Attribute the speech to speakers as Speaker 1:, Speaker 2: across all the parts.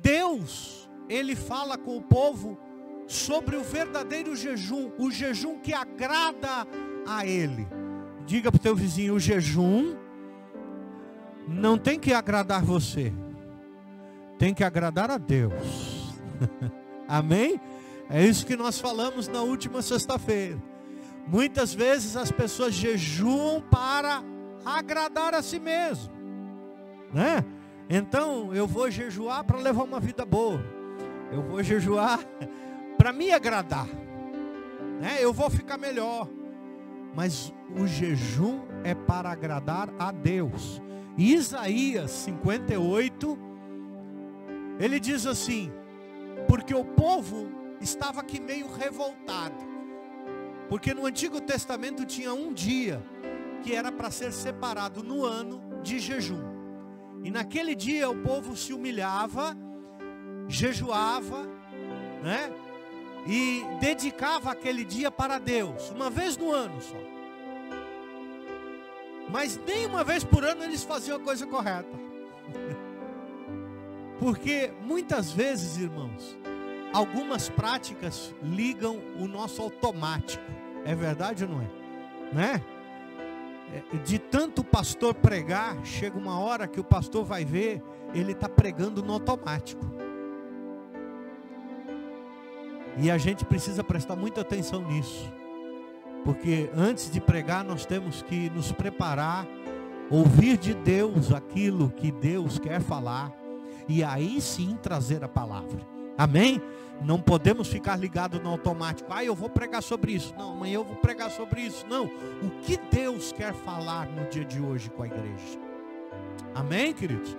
Speaker 1: Deus, Ele fala com o povo sobre o verdadeiro jejum, o jejum que agrada a Ele. Diga para o teu vizinho: o jejum não tem que agradar você, tem que agradar a Deus. Amém? É isso que nós falamos na última sexta-feira. Muitas vezes as pessoas jejuam para agradar a si mesmo, né? Então eu vou jejuar para levar uma vida boa, eu vou jejuar para me agradar, né? Eu vou ficar melhor. Mas o jejum é para agradar a Deus. E Isaías 58, ele diz assim: porque o povo estava aqui meio revoltado, porque no Antigo Testamento tinha um dia que era para ser separado no ano de jejum, e naquele dia o povo se humilhava, jejuava, né? E dedicava aquele dia para Deus, uma vez no ano só. Mas nem uma vez por ano eles faziam a coisa correta. Porque muitas vezes, irmãos, algumas práticas ligam o nosso automático. É verdade ou não é? Né? De tanto o pastor pregar, chega uma hora que o pastor vai ver, ele está pregando no automático. E a gente precisa prestar muita atenção nisso. Porque antes de pregar nós temos que nos preparar, ouvir de Deus aquilo que Deus quer falar, e aí sim trazer a palavra. Amém? Não podemos ficar ligados no automático. Eu vou pregar sobre isso. Não, amanhã eu vou pregar sobre isso. Não, o que Deus quer falar no dia de hoje com a igreja. Amém, queridos?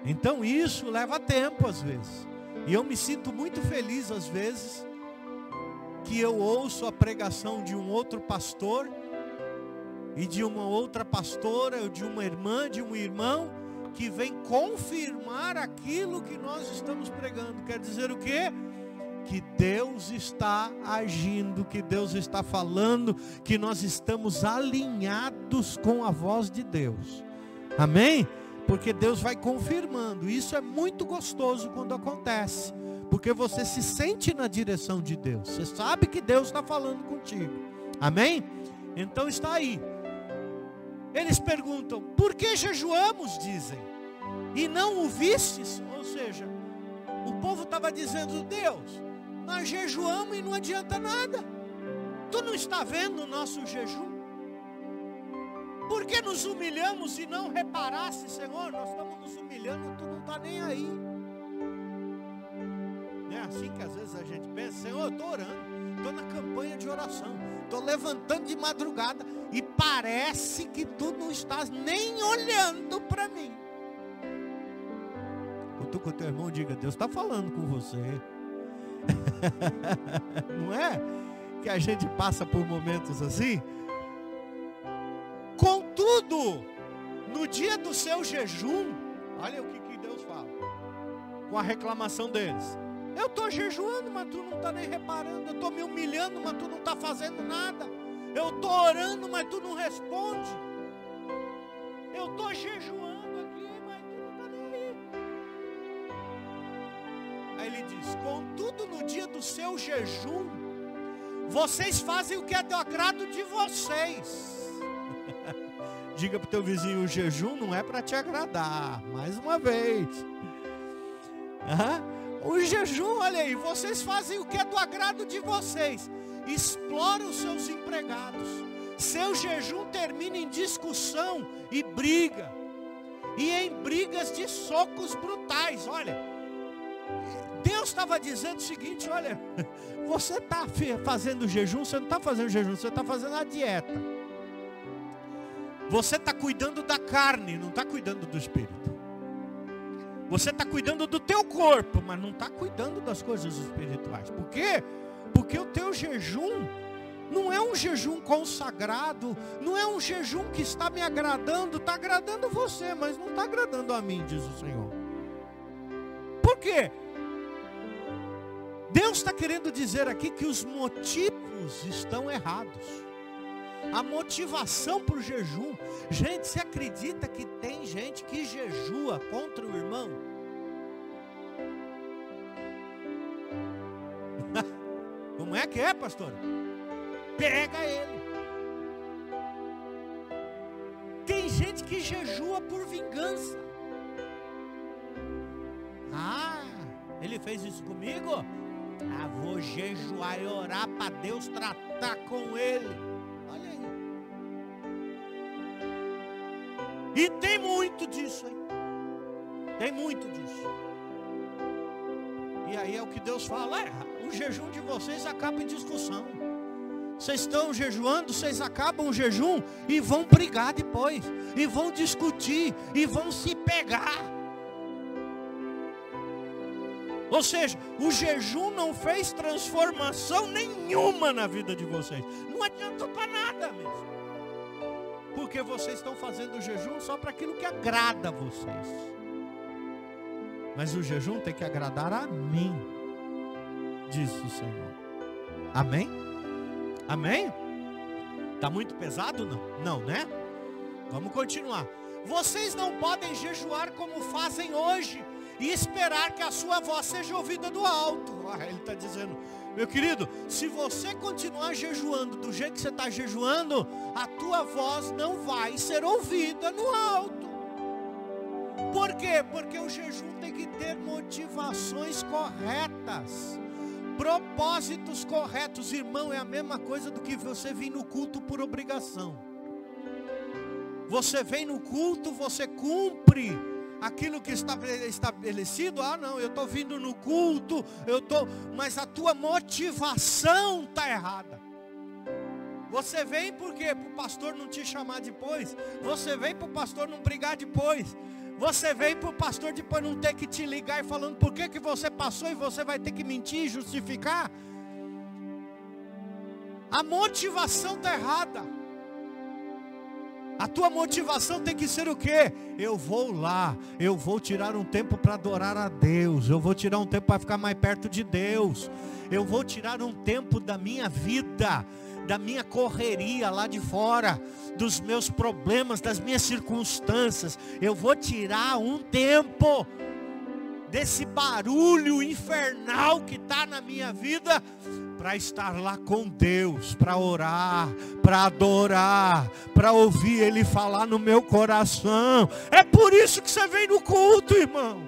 Speaker 1: Então isso leva tempo às vezes. E eu me sinto muito feliz às vezes que eu ouço a pregação de um outro pastor e de uma outra pastora, ou de uma irmã, de um irmão, que vem confirmar aquilo que nós estamos pregando. Quer dizer o quê? Que Deus está agindo, que Deus está falando, que nós estamos alinhados com a voz de Deus. Amém? Porque Deus vai confirmando. Isso é muito gostoso quando acontece, porque você se sente na direção de Deus. Você sabe que Deus está falando contigo. Amém? Então está aí. Eles perguntam: por que jejuamos, dizem, e não o vistes? Ou seja, o povo estava dizendo: Deus, nós jejuamos e não adianta nada. Tu não está vendo o nosso jejum? Por que nos humilhamos e não reparaste, Senhor? Nós estamos nos humilhando e tu não está nem aí. Não é assim que às vezes a gente pensa: Senhor, eu estou orando, estou na campanha de oração, estou levantando de madrugada e parece que tu não estás nem olhando para mim. Tu com o teu irmão, diga: Deus está falando com você. Não é que a gente passa por momentos assim? Contudo, no dia do seu jejum, olha o que Deus fala com a reclamação deles: eu estou jejuando, mas tu não está nem reparando. Eu estou me humilhando, mas tu não está fazendo nada. Eu estou orando, mas tu não responde. Eu estou jejuando aqui, mas tu não está nem aí. Aí ele diz: contudo, no dia do seu jejum, vocês fazem o que é do agrado de vocês. Diga para o teu vizinho: o jejum não é para te agradar. Mais uma vez. O jejum, olha aí, vocês fazem o que é do agrado de vocês. Exploram os seus empregados. Seu jejum termina em discussão e briga, e em brigas de socos brutais. Olha, Deus estava dizendo o seguinte: olha, você está fazendo jejum, você não está fazendo jejum, você está fazendo a dieta. Você está cuidando da carne, não está cuidando do espírito. Você está cuidando do teu corpo, mas não está cuidando das coisas espirituais. Por quê? Porque o teu jejum não é um jejum consagrado, não é um jejum que está me agradando. Está agradando você, mas não está agradando a mim, diz o Senhor. Por quê? Deus está querendo dizer aqui que os motivos estão errados. A motivação para o jejum. Gente, você acredita que tem gente que jejua contra o irmão? Como é que é, pastor? Pega ele. Tem gente que jejua por vingança. Ah, ele fez isso comigo? Ah, vou jejuar e orar para Deus tratar com ele. Olha aí. E tem muito disso aí. Tem muito disso. E aí é o que Deus fala: o jejum de vocês acaba em discussão. Vocês estão jejuando, vocês acabam o jejum e vão brigar depois, e vão discutir, e vão se pegar. Ou seja, o jejum não fez transformação nenhuma na vida de vocês. Não adiantou para nada mesmo. Porque vocês estão fazendo o jejum só para aquilo que agrada a vocês. Mas o jejum tem que agradar a mim, diz o Senhor. Amém? Amém? Está muito pesado? Não? Não, né? Vamos continuar. Vocês não podem jejuar como fazem hoje e esperar que a sua voz seja ouvida do alto. Ele está dizendo: meu querido, se você continuar jejuando do jeito que você está jejuando, a tua voz não vai ser ouvida no alto. Por quê? Porque o jejum tem que ter motivações corretas, propósitos corretos. Irmão, é a mesma coisa do que você vir no culto por obrigação. Você vem no culto, você cumpre aquilo que está estabelecido. Ah, não, eu estou vindo no culto, mas a tua motivação está errada. Você vem por quê? Para o pastor não te chamar depois. Você vem para o pastor não brigar depois. Você vem para o pastor depois não ter que te ligar e falando por que você passou, e você vai ter que mentir e justificar. A motivação está errada. A tua motivação tem que ser o quê? Eu vou lá, eu vou tirar um tempo para adorar a Deus, eu vou tirar um tempo para ficar mais perto de Deus, eu vou tirar um tempo da minha vida, da minha correria lá de fora, dos meus problemas, das minhas circunstâncias. Eu vou tirar um tempo desse barulho infernal que está na minha vida, para estar lá com Deus, para orar, para adorar, para ouvir Ele falar no meu coração. É por isso que você vem no culto, irmão.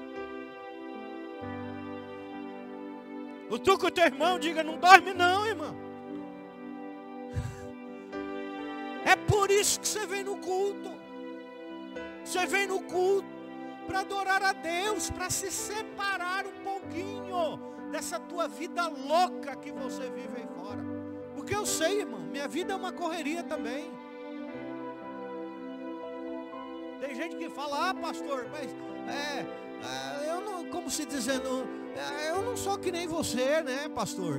Speaker 1: O tu com o teu irmão, diga: não dorme não, irmão. É por isso que você vem no culto. Você vem no culto para adorar a Deus, para se separar um pouquinho dessa tua vida louca que você vive aí fora. Porque eu sei, irmão, minha vida é uma correria também. Tem gente que fala: ah, pastor, mas eu não, como se dizendo, eu não sou que nem você, né, pastor?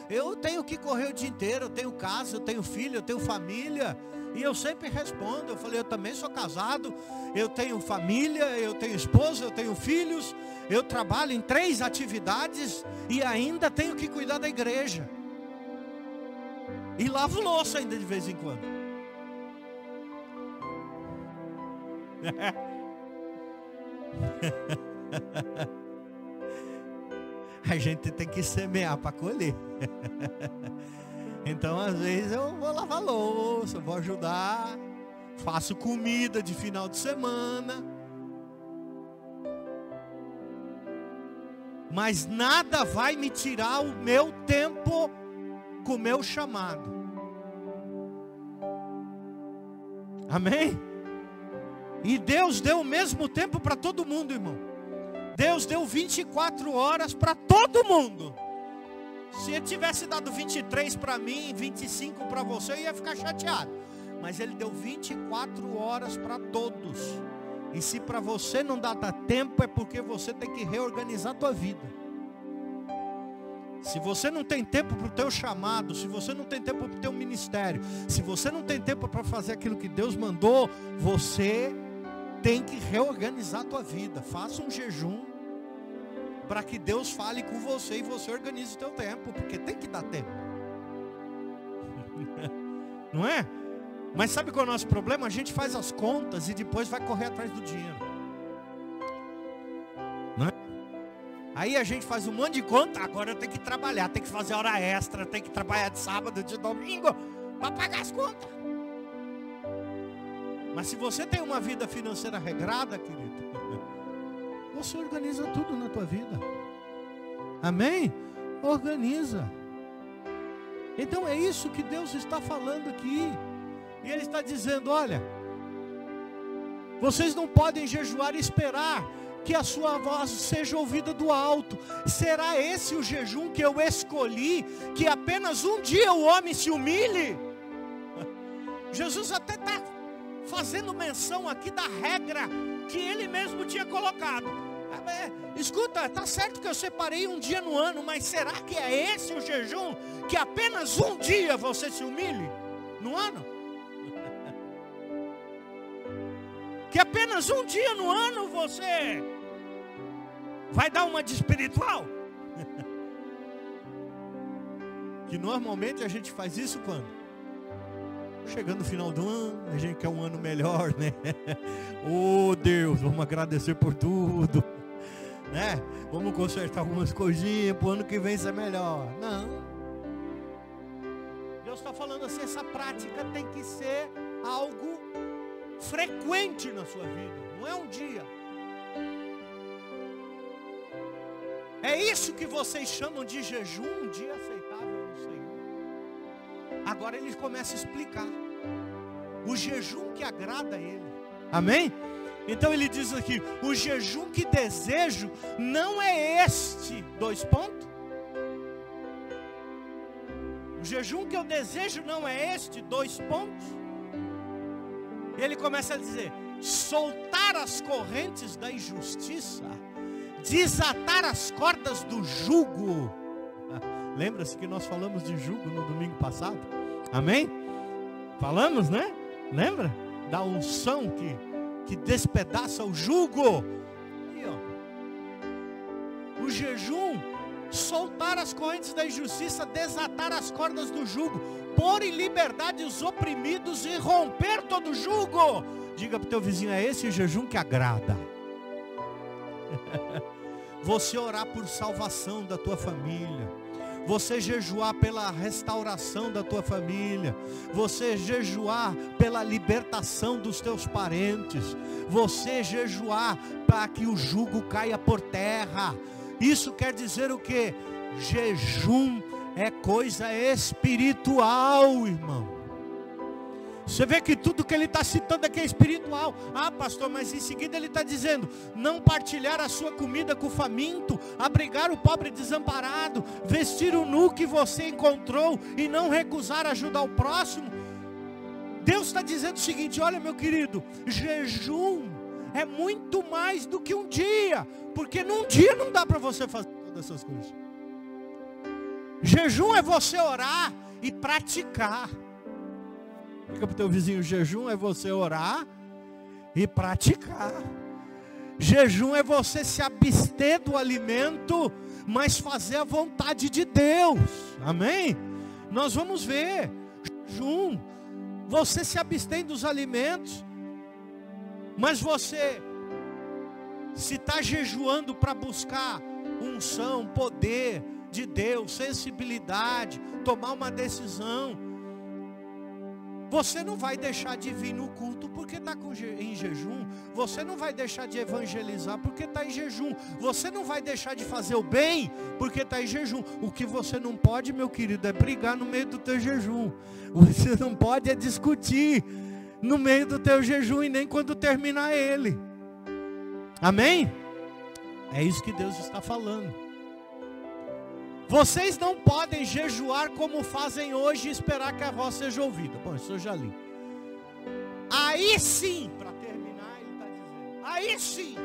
Speaker 1: Eu tenho que correr o dia inteiro, eu tenho casa, eu tenho filho, eu tenho família. E eu sempre respondo, eu falei: eu também sou casado, eu tenho família, eu tenho esposa, eu tenho filhos, eu trabalho em 3 atividades e ainda tenho que cuidar da igreja. E lavo louça ainda de vez em quando. A gente tem que semear para colher. Então às vezes eu vou lavar louça, eu vou ajudar, faço comida de final de semana. Mas nada vai me tirar o meu tempo com o meu chamado. Amém? E Deus deu o mesmo tempo para todo mundo, irmão. Deus deu 24 horas para todo mundo. Se Ele tivesse dado 23 para mim, 25 para você, eu ia ficar chateado. Mas Ele deu 24 horas para todos. E se para você não dá tempo, é porque você tem que reorganizar a tua vida. Se você não tem tempo para o teu chamado, se você não tem tempo para o teu ministério, se você não tem tempo para fazer aquilo que Deus mandou, você tem que reorganizar a tua vida. Faça um jejum para que Deus fale com você e você organize o teu tempo, porque tem que dar tempo. Não é? Mas sabe qual é o nosso problema? A gente faz as contas e depois vai correr atrás do dinheiro. Não é? Aí a gente faz um monte de conta, agora eu tenho que trabalhar, tenho que fazer hora extra, tenho que trabalhar de sábado, de domingo, para pagar as contas. Mas se você tem uma vida financeira regrada, querido, você organiza tudo na tua vida. Amém? Organiza. Então é isso que Deus está falando aqui. E Ele está dizendo, olha, vocês não podem jejuar e esperar que a sua voz seja ouvida do alto. Será esse o jejum que eu escolhi, que apenas um dia o homem se humilhe? Jesus até está fazendo menção aqui da regra que Ele mesmo tinha colocado. Escuta, está certo que eu separei um dia no ano, mas será que é esse o jejum, que apenas um dia você se humilhe no ano? Que apenas um dia no ano você vai dar uma de espiritual? Que normalmente a gente faz isso quando? Chegando no final do ano, a gente quer um ano melhor, né? Oh Deus, vamos agradecer por tudo, né? Vamos consertar algumas coisinhas para o ano que vem ser melhor. Não. Deus está falando assim, essa prática tem que ser algo frequente na sua vida, não é um dia. É isso que vocês chamam de jejum, um dia aceitável no Senhor. Agora Ele começa a explicar o jejum que agrada a Ele. Amém? Então Ele diz aqui, o jejum que desejo não é este, 2 pontos. O jejum que eu desejo não é este, 2 pontos. Ele começa a dizer, soltar as correntes da injustiça, desatar as cordas do jugo. Lembra-se que nós falamos de jugo no domingo passado? Amém? Falamos, né? Lembra? Da unção que despedaça o jugo. Aí, ó. O jejum, soltar as correntes da injustiça, desatar as cordas do jugo, pôr em liberdade os oprimidos e romper todo o jugo. Diga para o teu vizinho, é esse o jejum que agrada. Você orar por salvação da tua família, você jejuar pela restauração da tua família, você jejuar pela libertação dos teus parentes, você jejuar para que o jugo caia por terra. Isso quer dizer o quê? Jejum é coisa espiritual, irmão. Você vê que tudo que ele está citando aqui é espiritual. Ah, pastor, mas em seguida ele está dizendo, não partilhar a sua comida com o faminto, abrigar o pobre desamparado, vestir o nu que você encontrou e não recusar ajudar o próximo. Deus está dizendo o seguinte, olha meu querido, jejum é muito mais do que um dia, porque num dia não dá para você fazer todas essas coisas. Jejum é você orar e praticar. Fica para o teu vizinho, jejum é você orar e praticar. Jejum é você se abster do alimento, mas fazer a vontade de Deus. Amém? Nós vamos ver. Jejum, você se abstém dos alimentos, mas você, se está jejuando para buscar unção, poder de Deus, sensibilidade, tomar uma decisão, você não vai deixar de vir no culto porque está em jejum. Você não vai deixar de evangelizar porque está em jejum. Você não vai deixar de fazer o bem porque está em jejum. O que você não pode, meu querido, é brigar no meio do teu jejum. Você não pode é discutir no meio do teu jejum e nem quando terminar ele. Amém? É isso que Deus está falando. Vocês não podem jejuar como fazem hoje e esperar que a voz seja ouvida. Bom, isso eu já li. Aí sim, para terminar, ele está dizendo, aí sim.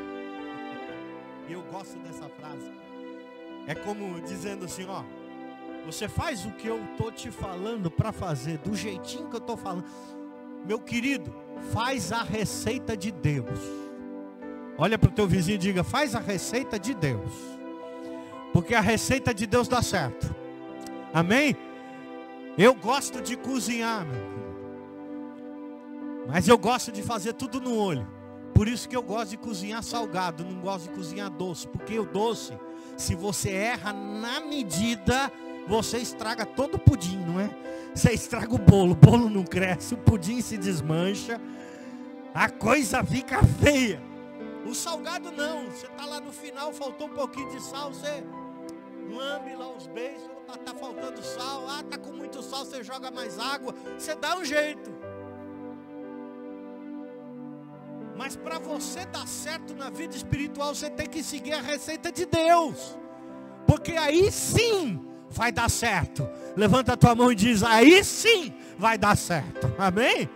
Speaker 1: E eu gosto dessa frase. É como dizendo assim, ó, você faz o que eu estou te falando para fazer, do jeitinho que eu estou falando. Meu querido, faz a receita de Deus. Olha para o teu vizinho e diga, faz a receita de Deus. Porque a receita de Deus dá certo. Amém? Eu gosto de cozinhar, meu filho. Mas eu gosto de fazer tudo no olho. Por isso que eu gosto de cozinhar salgado, não gosto de cozinhar doce. Porque o doce, Se você erra na medida, você estraga todo o pudim, não é? Você estraga o bolo não cresce, o pudim se desmancha, a coisa fica feia. O salgado não, você está lá no final, faltou um pouquinho de sal, você lambe lá os beijos, está faltando sal, está com muito sal, você joga mais água, você dá um jeito. Mas para você dar certo na vida espiritual, você tem que seguir a receita de Deus, porque aí sim vai dar certo. Levanta a tua mão e diz: aí sim vai dar certo. Amém?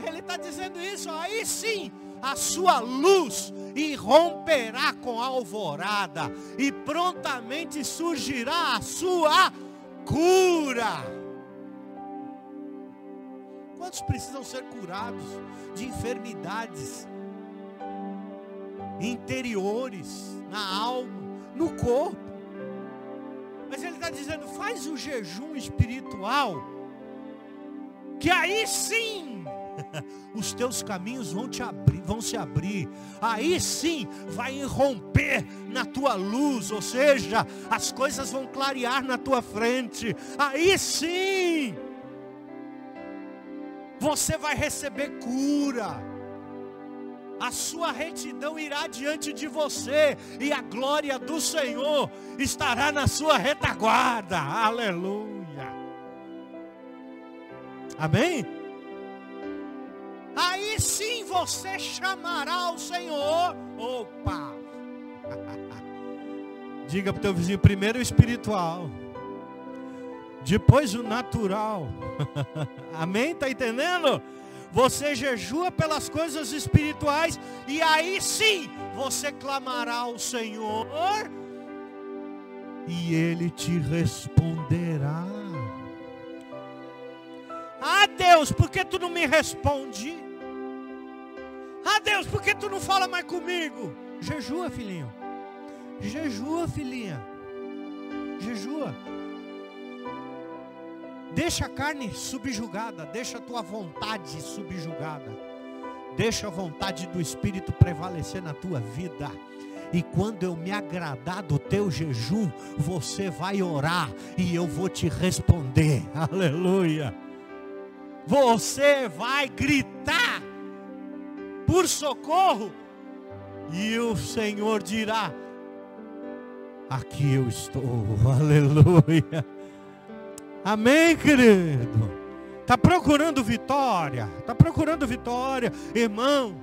Speaker 1: Ele está dizendo isso, aí sim a sua luz irromperá com a alvorada, e prontamente surgirá a sua cura. Quantos precisam ser curados de enfermidades interiores, na alma, no corpo? Mas ele está dizendo: faz o jejum espiritual, que aí sim os teus caminhos vão se abrir, aí sim vai irromper na tua luz, ou seja, as coisas vão clarear na tua frente, aí sim você vai receber cura, a sua retidão irá diante de você, e a glória do Senhor estará na sua retaguarda. Aleluia. Amém? Aí sim você chamará o Senhor. Opa! Diga para o teu vizinho: primeiro o espiritual, depois o natural. Amém? Está entendendo? Você jejua pelas coisas espirituais, e aí sim você clamará ao Senhor, e Ele te responderá. Ah, Deus, por que tu não me responde? Ah, Deus, por que tu não fala mais comigo? Jejua, filhinho. Jejua, filhinha. Jejua. Deixa a carne subjugada, deixa a tua vontade subjugada, deixa a vontade do Espírito prevalecer na tua vida. E quando eu me agradar do teu jejum, você vai orar e eu vou te responder. Aleluia. Você vai gritar por socorro, e o Senhor dirá: aqui eu estou. Aleluia. Amém, querido? Está procurando vitória? Está procurando vitória? Irmão,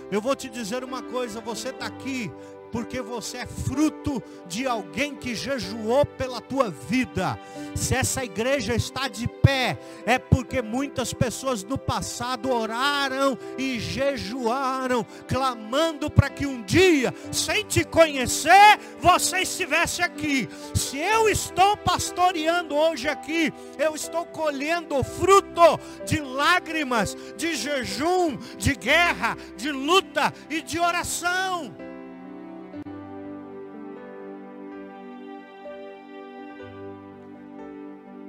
Speaker 1: eu vou te dizer uma coisa: você está aqui porque você é fruto de alguém que jejuou pela tua vida. Se essa igreja está de pé, é porque muitas pessoas no passado oraram e jejuaram, clamando para que um dia, sem te conhecer, você estivesse aqui. Se eu estou pastoreando hoje aqui, eu estou colhendo o fruto de lágrimas, de jejum, de guerra, de luta e de oração.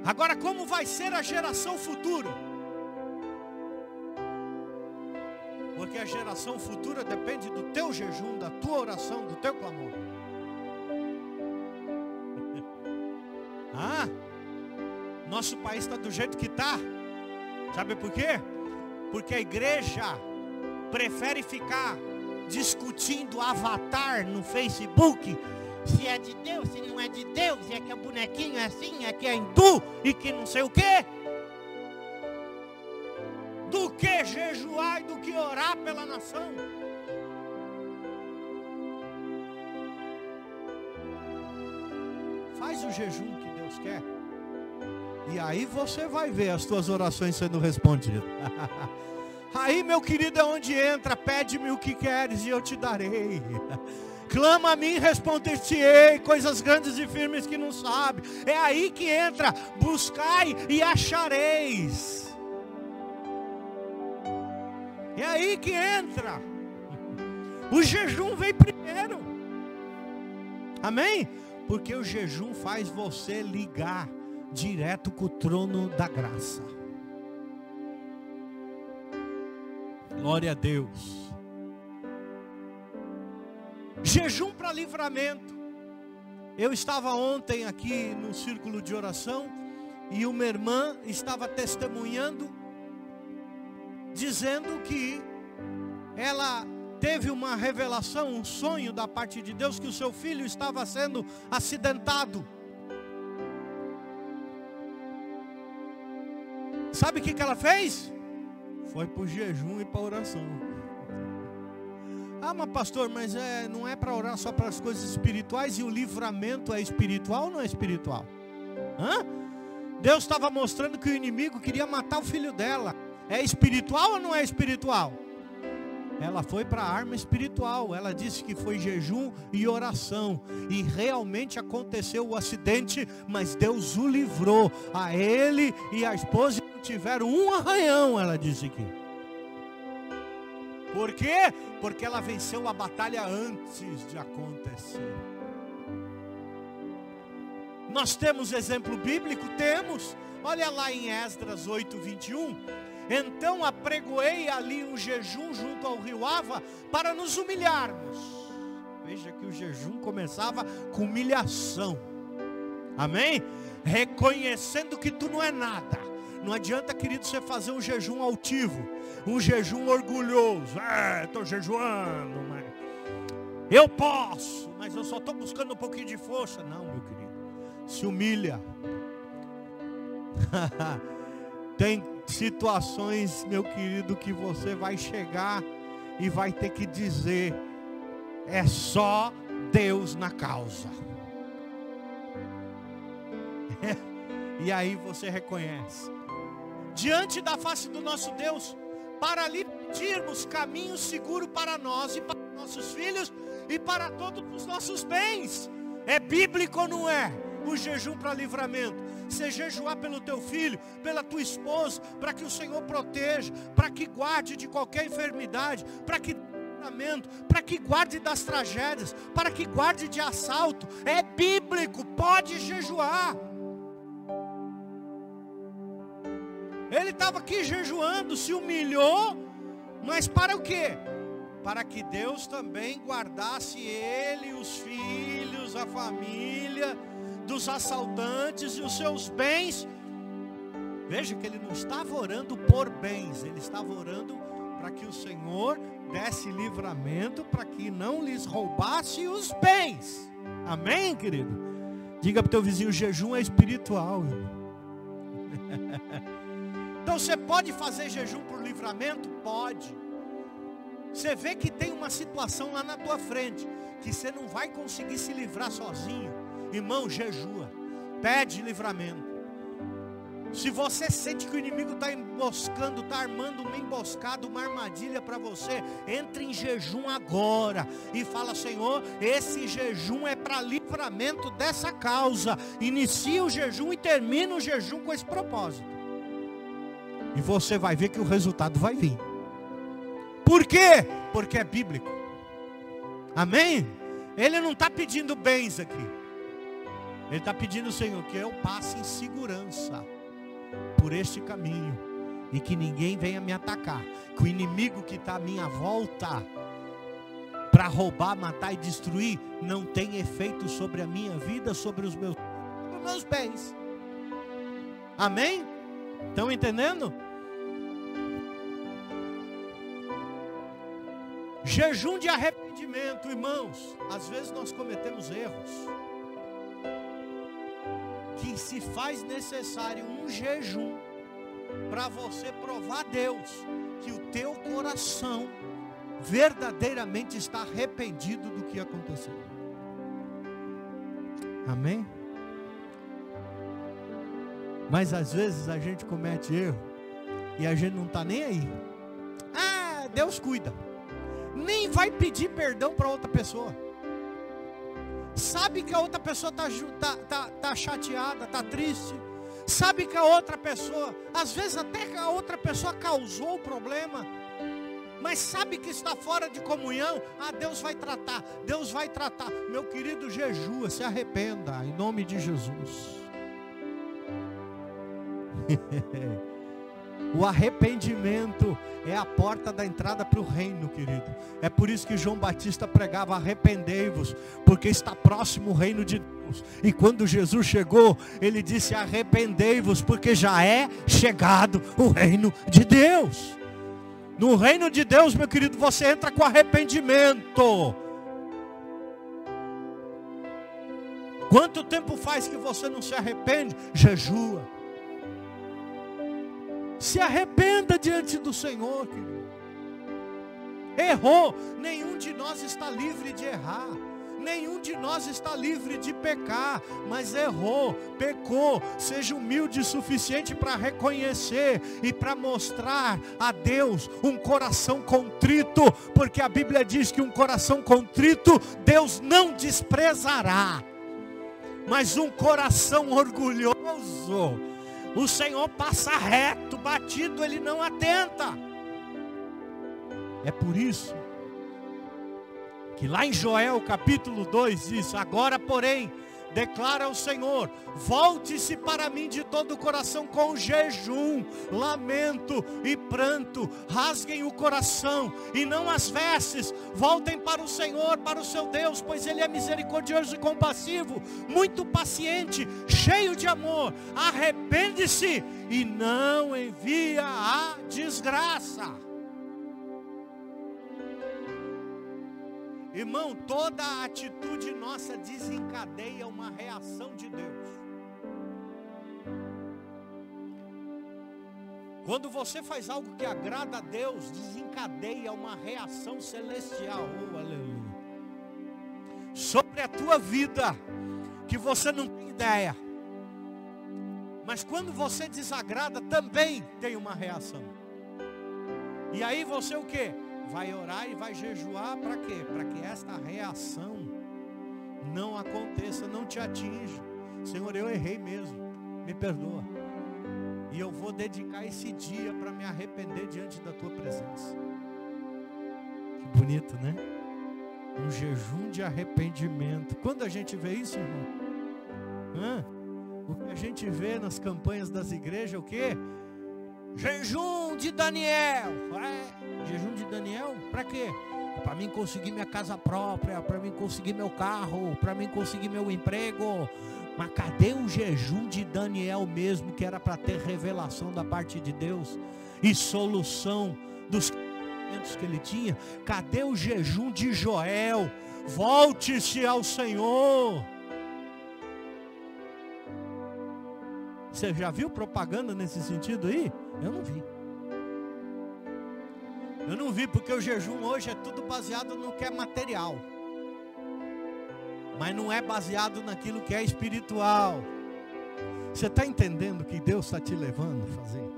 Speaker 1: Agora, como vai ser a geração futura? Porque a geração futura depende do teu jejum, da tua oração, do teu clamor. Nosso país está do jeito que está. Sabe por quê? Porque a igreja prefere ficar discutindo avatar no Facebook, se é de Deus, se não é de Deus, se é que é bonequinho é assim, é que é hindu e que não sei o quê, do que jejuar e do que orar pela nação. Faz o jejum que Deus quer, e aí você vai ver as tuas orações sendo respondidas. Aí, meu querido, é onde entra: pede-me o que queres e eu te darei. Clama a mim e responder-te-ei coisas grandes e firmes que não sabe. É aí que entra: buscai e achareis. É aí que entra. O jejum vem primeiro. Amém? Porque o jejum faz você ligar direto com o trono da graça. Glória a Deus. Jejum para livramento. Eu estava ontem aqui no círculo de oração e uma irmã estava testemunhando, dizendo que ela teve uma revelação, um sonho da parte de Deus, que o seu filho estava sendo acidentado. Sabe o que ela fez? Foi para o jejum e para a oração. Ah, mas pastor, mas não é para orar só para as coisas espirituais, e o livramento é espiritual ou não é espiritual? Hã? Deus estava mostrando que o inimigo queria matar o filho dela. É espiritual ou não é espiritual? Ela foi para a arma espiritual. Ela disse que foi jejum e oração, e realmente aconteceu o acidente, mas Deus o livrou. A ele e a esposa não tiveram um arranhão, ela disse aqui. Por quê? Porque ela venceu a batalha antes de acontecer. Nós temos exemplo bíblico? Temos. Olha lá em Esdras 8:21. Então apregoei ali um jejum junto ao rio Ava para nos humilharmos. Veja que o jejum começava com humilhação. Amém? Reconhecendo que tu não é nada. Não adianta, querido, você fazer um jejum altivo, um jejum orgulhoso. Estou jejuando, mas eu posso, mas eu só estou buscando um pouquinho de força. Não, meu querido, se humilha. Tem situações, meu querido, que você vai chegar e vai ter que dizer: é só Deus na causa. E aí você reconhece diante da face do nosso Deus, para lhe pedirmos caminho seguro para nós e para nossos filhos e para todos os nossos bens. É bíblico ou não é? O jejum para livramento. Você jejuar pelo teu filho, pela tua esposa, para que o Senhor proteja, para que guarde de qualquer enfermidade, para que guarde das tragédias, para que guarde de assalto. É bíblico, pode jejuar. Ele estava aqui jejuando, se humilhou, mas para o quê? Para que Deus também guardasse ele, os filhos, a família dos assaltantes e os seus bens. Veja que ele não estava orando por bens, ele estava orando para que o Senhor desse livramento, para que não lhes roubasse os bens. Amém, querido? Diga para o teu vizinho: o jejum é espiritual. Então você pode fazer jejum por livramento? Pode. Você vê que tem uma situação lá na tua frente, que você não vai conseguir se livrar sozinho. Irmão, jejua, pede livramento. Se você sente que o inimigo está emboscando, está armando uma emboscada, uma armadilha para você, entre em jejum agora e fala: Senhor, esse jejum é para livramento dessa causa. Inicia o jejum e termina o jejum com esse propósito. E você vai ver que o resultado vai vir. Por quê? Porque é bíblico. Amém? Ele não está pedindo bens aqui. Ele está pedindo, Senhor, que eu passe em segurança por este caminho, e que ninguém venha me atacar, que o inimigo que está à minha volta para roubar, matar e destruir não tem efeito sobre a minha vida, sobre os meus bens. Amém? Estão entendendo? Jejum de arrependimento, irmãos. Às vezes nós cometemos erros, que se faz necessário um jejum para você provar a Deus que o teu coração verdadeiramente está arrependido do que aconteceu. Amém? Mas às vezes a gente comete erro e a gente não está nem aí. Deus cuida. Nem vai pedir perdão para outra pessoa. Sabe que a outra pessoa tá chateada, está triste. Sabe que a outra pessoa, às vezes até que a outra pessoa causou o problema, mas sabe que está fora de comunhão. Deus vai tratar, Deus vai tratar. Meu querido, jejua, se arrependa, em nome de Jesus. O arrependimento é a porta da entrada para o reino, querido. É por isso que João Batista pregava: arrependei-vos, porque está próximo o reino de Deus. Deus. E quando Jesus chegou, ele disse: arrependei-vos, porque já é chegado o reino de Deus. No reino de Deus, meu querido, você entra com arrependimento. Quanto tempo faz que você não se arrepende? Jejua. Se arrependa diante do Senhor, querido. Errou. Nenhum de nós está livre de errar. Nenhum de nós está livre de pecar. Mas errou, pecou. Seja humilde o suficiente para reconhecer e para mostrar a Deus um coração contrito. Porque a Bíblia diz que um coração contrito Deus não desprezará. Mas um coração orgulhoso, o Senhor passa reto, batido, Ele não atenta. É por isso que lá em Joel capítulo 2 diz: agora porém, declara o Senhor, volte-se para mim de todo o coração com jejum, lamento e pranto, rasguem o coração e não as vestes, voltem para o Senhor, para o seu Deus, pois Ele é misericordioso e compassivo, muito paciente, cheio de amor, arrepende-se e não envia a desgraça. Irmão, toda a atitude nossa desencadeia uma reação de Deus. Quando você faz algo que agrada a Deus, desencadeia uma reação celestial, oh, aleluia, sobre a tua vida, que você não tem ideia. Mas quando você desagrada, também tem uma reação. E aí você o quê? Vai orar e vai jejuar para quê? Para que esta reação não aconteça, não te atinja. Senhor, eu errei mesmo, me perdoa. E eu vou dedicar esse dia para me arrepender diante da tua presença. Que bonito, né? Um jejum de arrependimento. Quando a gente vê isso, irmão? O que a gente vê nas campanhas das igrejas é o quê? Jejum de Daniel. Jejum de Daniel, para quê? Para mim conseguir minha casa própria, para mim conseguir meu carro, para mim conseguir meu emprego. Mas cadê o jejum de Daniel mesmo, que era para ter revelação da parte de Deus e solução dos questionamentos que ele tinha? Cadê o jejum de Joel? Volte-se ao Senhor. Você já viu propaganda nesse sentido aí? Eu não vi. Eu não vi, porque o jejum hoje é tudo baseado no que é material. Mas não é baseado naquilo que é espiritual. Você está entendendo o que Deus está te levando a fazer?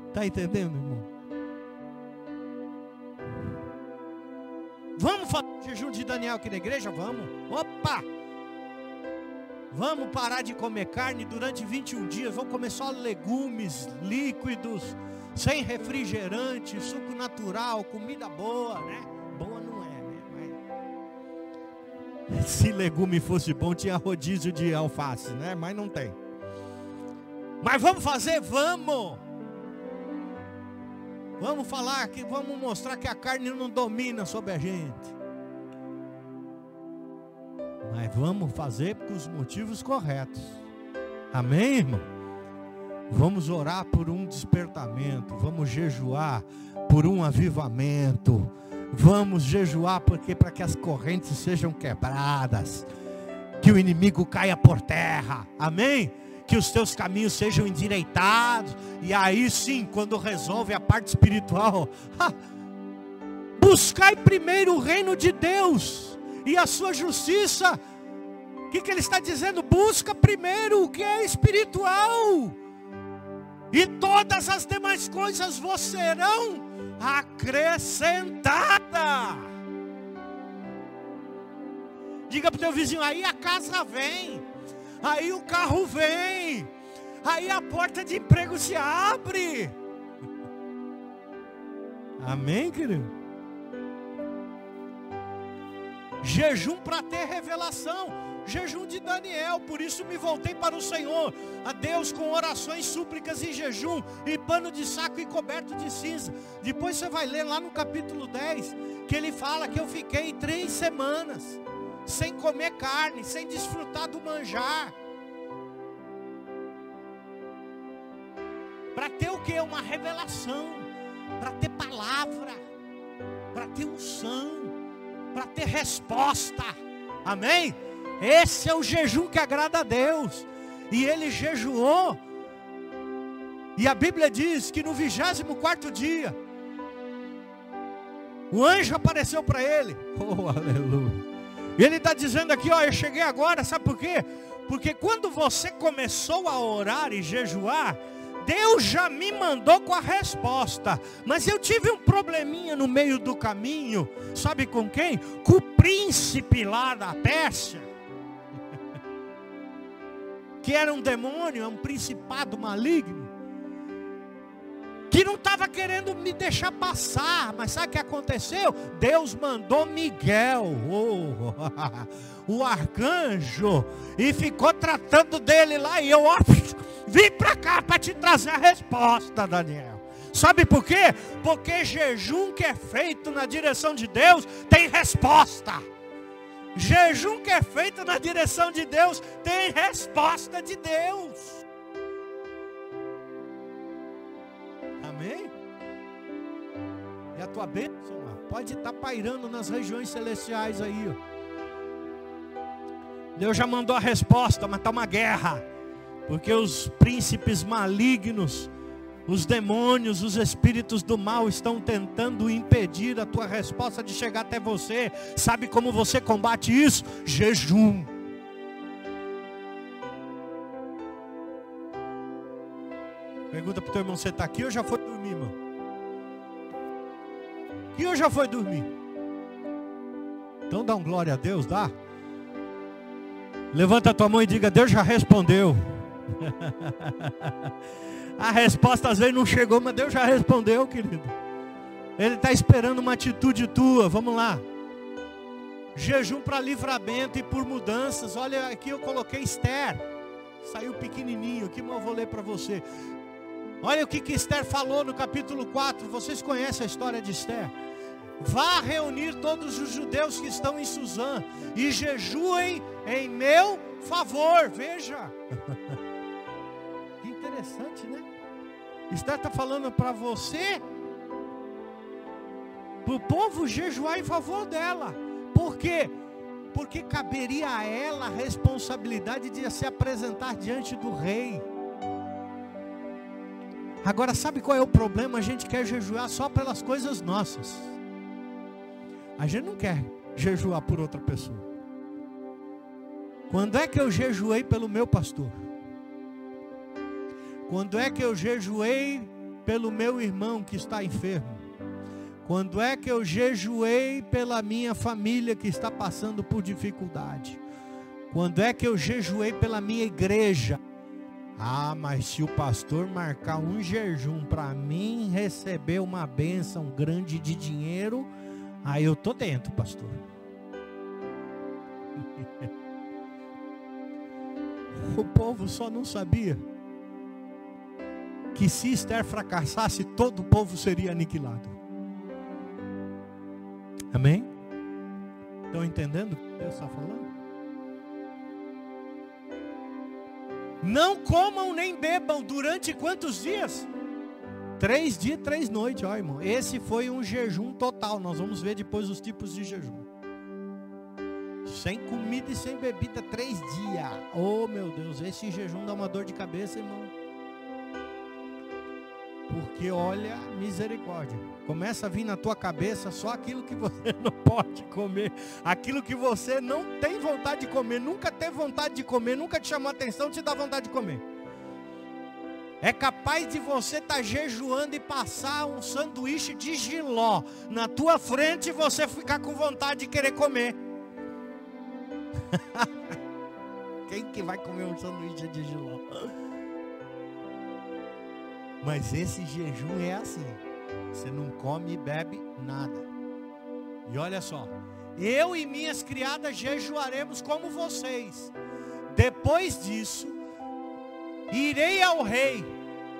Speaker 1: Está entendendo, irmão? Vamos fazer o jejum de Daniel aqui na igreja? Vamos. Opa! Vamos parar de comer carne durante 21 dias. Vamos comer só legumes, líquidos, sem refrigerante, suco natural, comida boa, né? Boa não é, né? Mas se legume fosse bom, tinha rodízio de alface, né? Mas não tem. Mas vamos fazer? Vamos! Vamos falar que vamos mostrar que a carne não domina sobre a gente. Mas vamos fazer com os motivos corretos. Amém, irmão? Vamos orar por um despertamento. Vamos jejuar por um avivamento. Vamos jejuar para que as correntes sejam quebradas. Que o inimigo caia por terra. Amém? Que os teus caminhos sejam endireitados. E aí sim, quando resolve a parte espiritual, buscai primeiro o reino de Deus e a sua justiça. O que ele está dizendo? Busca primeiro o que é espiritual, e todas as demais coisas vos serão acrescentadas. Diga para o teu vizinho: aí a casa vem, aí o carro vem, aí a porta de emprego se abre. Amém, querido? Jejum para ter revelação. Jejum de Daniel. Por isso me voltei para o Senhor, a Deus, com orações, súplicas e jejum, e pano de saco e coberto de cinza. Depois você vai ler lá no capítulo 10, que ele fala que eu fiquei 3 semanas sem comer carne, sem desfrutar do manjar. Para ter o quê? Uma revelação, para ter palavra, para ter unção, para ter resposta. Amém? Esse é o jejum que agrada a Deus. E ele jejuou. E a Bíblia diz que no 24º dia, o anjo apareceu para ele. Oh, aleluia. E ele está dizendo aqui, ó, eu cheguei agora, sabe por quê? Porque quando você começou a orar e jejuar, Deus já me mandou com a resposta. Mas eu tive um probleminha no meio do caminho. Sabe com quem? Com o príncipe lá da Pérsia. Que era um demônio, um principado maligno. Que não estava querendo me deixar passar. Mas sabe o que aconteceu? Deus mandou Miguel, o arcanjo, e ficou tratando dele lá. E eu vim para cá para te trazer a resposta, Daniel. Sabe por quê? Porque jejum que é feito na direção de Deus tem resposta. Jejum que é feito na direção de Deus tem resposta de Deus. Amém? E a tua bênção pode estar pairando nas regiões celestiais aí, ó. Deus já mandou a resposta, mas está uma guerra. Porque os príncipes malignos, os demônios, os espíritos do mal estão tentando impedir a tua resposta de chegar até você. Sabe como você combate isso? Jejum. Pergunta para o teu irmão, você está aqui ou já foi dormir, irmão? Aqui ou já foi dormir? Então dá um glória a Deus, dá? Levanta a tua mão e diga, Deus já respondeu. A resposta às vezes não chegou, mas Deus já respondeu, querido. Ele está esperando uma atitude tua. Vamos lá. Jejum para livramento e por mudanças. Olha, aqui eu coloquei Esther. Saiu pequenininho aqui, mas eu vou ler para você. Olha o que Esther falou no capítulo 4. Vocês conhecem a história de Esther? Vá reunir todos os judeus que estão em Suzã e jejuem em meu favor. Veja. Que interessante, né? Esther está falando para você, para o povo jejuar em favor dela. Por quê? Porque caberia a ela a responsabilidade de se apresentar diante do rei. Agora, sabe qual é o problema? A gente quer jejuar só pelas coisas nossas. A gente não quer jejuar por outra pessoa. Quando é que eu jejuei pelo meu pastor? Quando é que eu jejuei pelo meu irmão que está enfermo? Quando é que eu jejuei pela minha família que está passando por dificuldade? Quando é que eu jejuei pela minha igreja? Ah, mas se o pastor marcar um jejum para mim receber uma bênção grande de dinheiro, aí eu tô dentro, pastor. O povo só não sabia que se Esther fracassasse, todo o povo seria aniquilado. Amém? Estão entendendo o que Deus está falando? Não comam nem bebam durante quantos dias? 3 dias, 3 noites, ó irmão. Esse foi um jejum total. Nós vamos ver depois os tipos de jejum. Sem comida e sem bebida 3 dias. Oh meu Deus, esse jejum dá uma dor de cabeça, irmão. Porque olha, misericórdia. Começa a vir na tua cabeça só aquilo que você não pode comer. Aquilo que você não tem vontade de comer. Nunca teve vontade de comer. Nunca te chamou a atenção, te dá vontade de comer. É capaz de você estar jejuando e passar um sanduíche de jiló na tua frente e você ficar com vontade de querer comer. Quem que vai comer um sanduíche de jiló? Mas esse jejum é assim. Você não come e bebe nada. E olha só. Eu e minhas criadas jejuaremos como vocês. Depois disso, irei ao rei,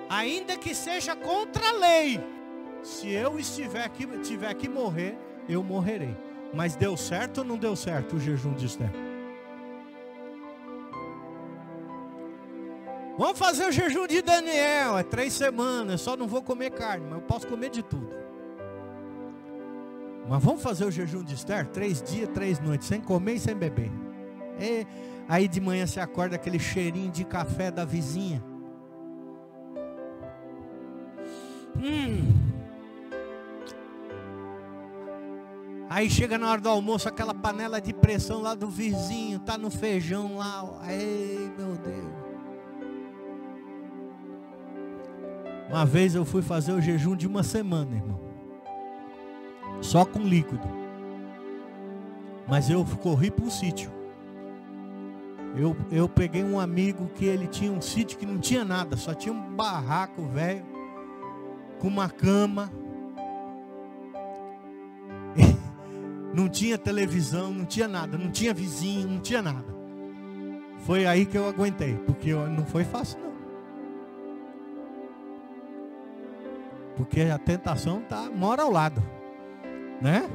Speaker 1: ainda que seja contra a lei. Se eu tiver que morrer, eu morrerei. Mas deu certo ou não deu certo o jejum de Esther? Vamos fazer o jejum de Daniel, é 3 semanas, eu só não vou comer carne, mas eu posso comer de tudo. Mas vamos fazer o jejum de Esther, 3 dias, 3 noites, sem comer e sem beber. E aí de manhã você acorda aquele cheirinho de café da vizinha. Aí chega na hora do almoço, aquela panela de pressão lá do vizinho, tá no feijão lá. Ei, meu Deus. Uma vez eu fui fazer o jejum de 1 semana, irmão. Só com líquido. Mas eu corri para um sítio. Eu peguei um amigo que ele tinha um sítio que não tinha nada. Só tinha um barraco velho. Com uma cama. Não tinha televisão, não tinha nada. Não tinha vizinho, não tinha nada. Foi aí que eu aguentei. Porque não foi fácil não. Porque a tentação mora ao lado, né?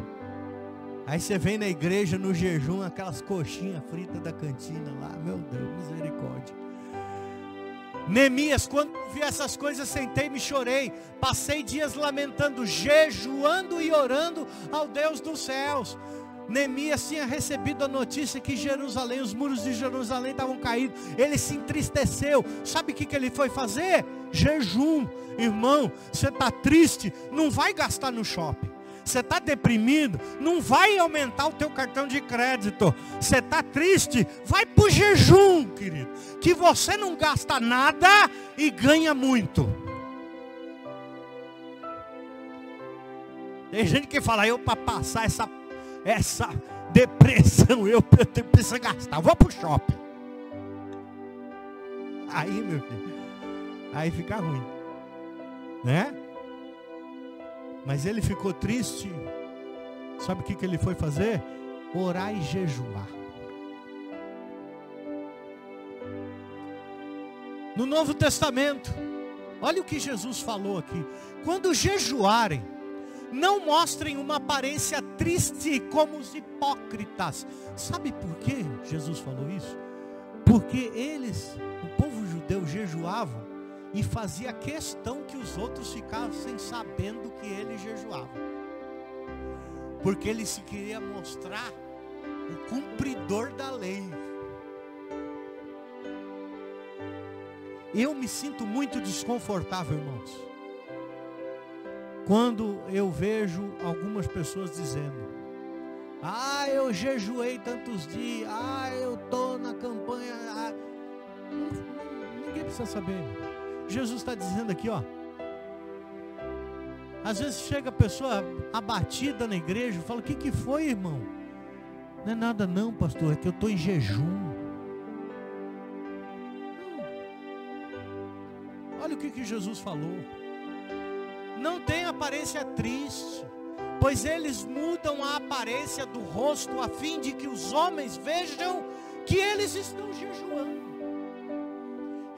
Speaker 1: Aí você vem na igreja no jejum, aquelas coxinhas fritas da cantina lá, meu Deus, misericórdia. Neemias, quando vi essas coisas, sentei e me chorei. Passei dias lamentando, jejuando e orando ao Deus dos céus. Neemias tinha recebido a notícia que Jerusalém, os muros de Jerusalém estavam caídos. Ele se entristeceu. Sabe o que ele foi fazer? Jejum. Irmão, você está triste, não vai gastar no shopping. Você está deprimido, não vai aumentar o teu cartão de crédito. Você está triste, vai para o jejum, querido, que você não gasta nada e ganha muito. Tem gente que fala, eu para passar essa depressão, eu preciso gastar, vou para o shopping. Aí, meu filho, aí fica ruim, né? Mas ele ficou triste. Sabe o que ele foi fazer? Orar e jejuar. No Novo Testamento, olha o que Jesus falou aqui. Quando jejuarem, não mostrem uma aparência triste como os hipócritas. Sabe por que Jesus falou isso? Porque eles, o povo judeu, jejuavam e fazia questão que os outros ficassem sabendo que ele jejuava. Porque ele se queria mostrar o cumpridor da lei. Eu me sinto muito desconfortável, irmãos, quando eu vejo algumas pessoas dizendo: ah, eu jejuei tantos dias, ah, eu estou na campanha. Ninguém precisa saber. Jesus está dizendo aqui, ó. Às vezes chega a pessoa abatida na igreja e fala: o que foi, irmão? Não é nada não, pastor, é que eu estou em jejum. Olha o que Jesus falou. Não tem aparência triste, pois eles mudam a aparência do rosto a fim de que os homens vejam que eles estão jejuando.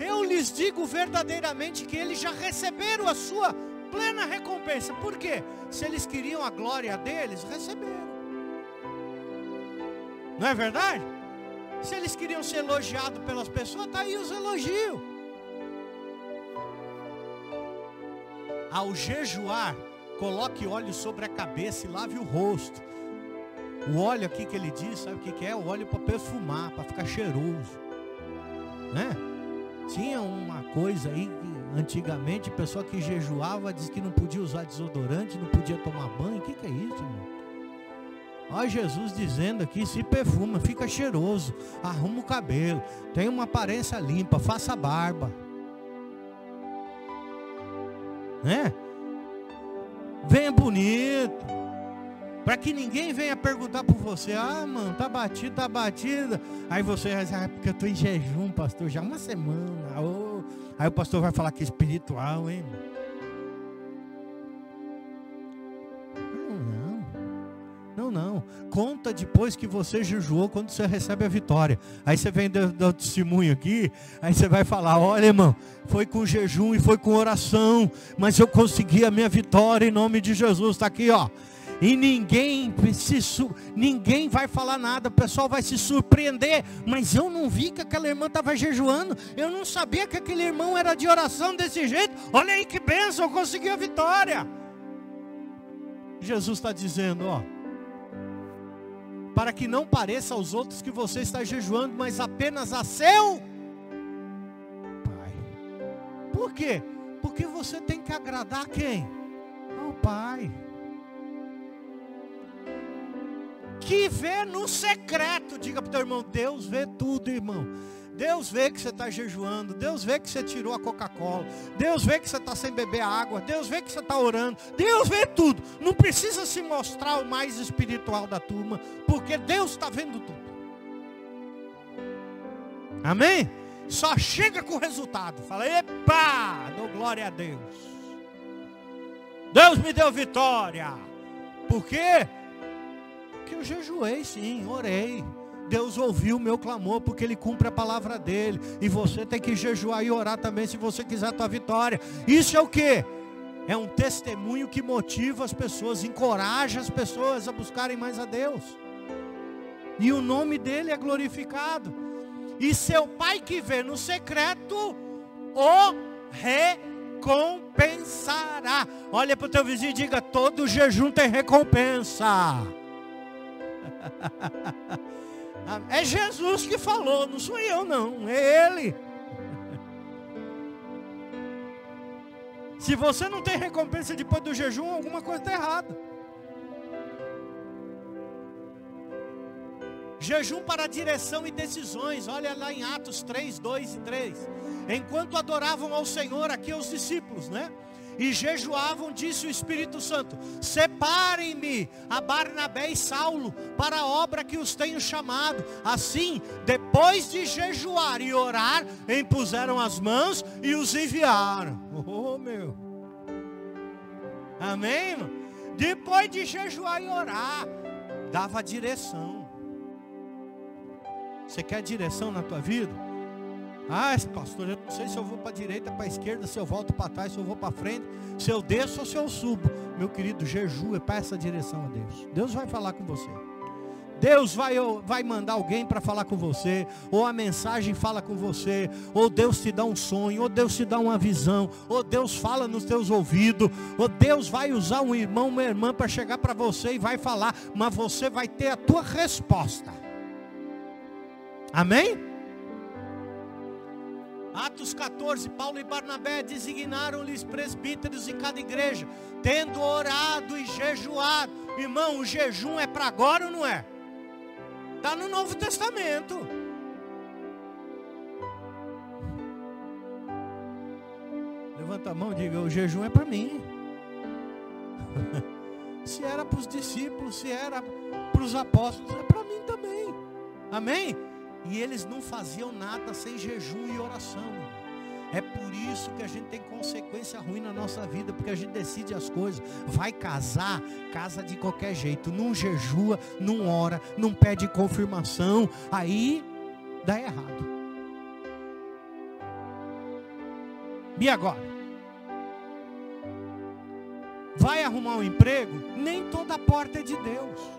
Speaker 1: Eu lhes digo verdadeiramente que eles já receberam a sua plena recompensa. Por quê? Se eles queriam a glória deles, receberam. Não é verdade? Se eles queriam ser elogiados pelas pessoas, está aí os elogios. Ao jejuar, coloque óleo sobre a cabeça e lave o rosto. O óleo aqui que ele diz, sabe o que é? O óleo para perfumar, para ficar cheiroso, né? Tinha uma coisa aí, antigamente, a pessoa que jejuava diz que não podia usar desodorante, não podia tomar banho. O que é isso, irmão? Olha Jesus dizendo aqui: se perfuma, fica cheiroso, arruma o cabelo, tem uma aparência limpa, faça barba, né? Venha bonito, para que ninguém venha perguntar por você: ah, mano, tá batido, tá batida. Aí você vai dizer: ah, porque eu tô em jejum, pastor, já 1 semana. Oh. Aí o pastor vai falar que é espiritual, hein? Não. Conta depois que você jejuou, quando você recebe a vitória. Aí você vem dar testemunho aqui, aí você vai falar: olha, irmão, foi com jejum e foi com oração, mas eu consegui a minha vitória em nome de Jesus. Está aqui, ó. E ninguém vai falar nada, o pessoal vai se surpreender. Mas eu não vi que aquela irmã estava jejuando, eu não sabia que aquele irmão era de oração desse jeito. Olha aí que bênção, eu consegui a vitória. Jesus está dizendo, ó, para que não pareça aos outros que você está jejuando, mas apenas a seu Pai. Por quê? Porque você tem que agradar quem? Ao Pai. Que vê no secreto. Diga para o teu irmão, Deus vê tudo, irmão. Deus vê que você está jejuando. Deus vê que você tirou a Coca-Cola. Deus vê que você está sem beber água. Deus vê que você está orando. Deus vê tudo. Não precisa se mostrar o mais espiritual da turma, porque Deus está vendo tudo. Amém? Só chega com o resultado. Fala, epa, dou glória a Deus. Deus me deu vitória. Por quê? Porque eu jejuei, sim, orei. Deus ouviu o meu clamor, porque Ele cumpre a palavra dEle. E você tem que jejuar e orar também, se você quiser a tua vitória. Isso é o quê? É um testemunho que motiva as pessoas, encoraja as pessoas a buscarem mais a Deus. E o nome dEle é glorificado. E seu Pai que vê no secreto, o recompensará. Olha para o teu vizinho e diga, todo jejum tem recompensa. É Jesus que falou, não sou eu não, é Ele. Se você não tem recompensa depois do jejum, alguma coisa está errada. Jejum para direção e decisões. Olha lá em Atos 3, 2 e 3. Enquanto adoravam ao Senhor, aqui os discípulos, né? E jejuavam, disse o Espírito Santo, separem-me a Barnabé e Saulo para a obra que os tenho chamado. Assim, depois de jejuar e orar, impuseram as mãos e os enviaram. Oh meu, amém, irmão? Depois de jejuar e orar, dava direção. Você quer direção na tua vida? Ah, pastor, eu não sei se eu vou para a direita, para a esquerda, se eu volto para trás, se eu vou para frente, se eu desço ou se eu subo. Meu querido, jejua para essa direção a Deus. Deus vai falar com você. Deus vai mandar alguém para falar com você, ou a mensagem fala com você, ou Deus te dá um sonho, ou Deus te dá uma visão, ou Deus fala nos teus ouvidos, ou Deus vai usar um irmão, uma irmã para chegar para você e vai falar, mas você vai ter a tua resposta. Amém? Atos 14, Paulo e Barnabé designaram-lhes presbíteros em cada igreja, tendo orado e jejuado. Irmão, o jejum é para agora ou não é? Está no Novo Testamento. Levanta a mão e diga, o jejum é para mim. Se era para os discípulos, se era para os apóstolos, é para mim também. Amém? E eles não faziam nada sem jejum e oração. É por isso que a gente tem consequência ruim na nossa vida, porque a gente decide as coisas. Vai casar, casa de qualquer jeito. Não jejua, não ora, não pede confirmação. Aí dá errado. E agora? Vai arrumar um emprego? Nem toda porta é de Deus.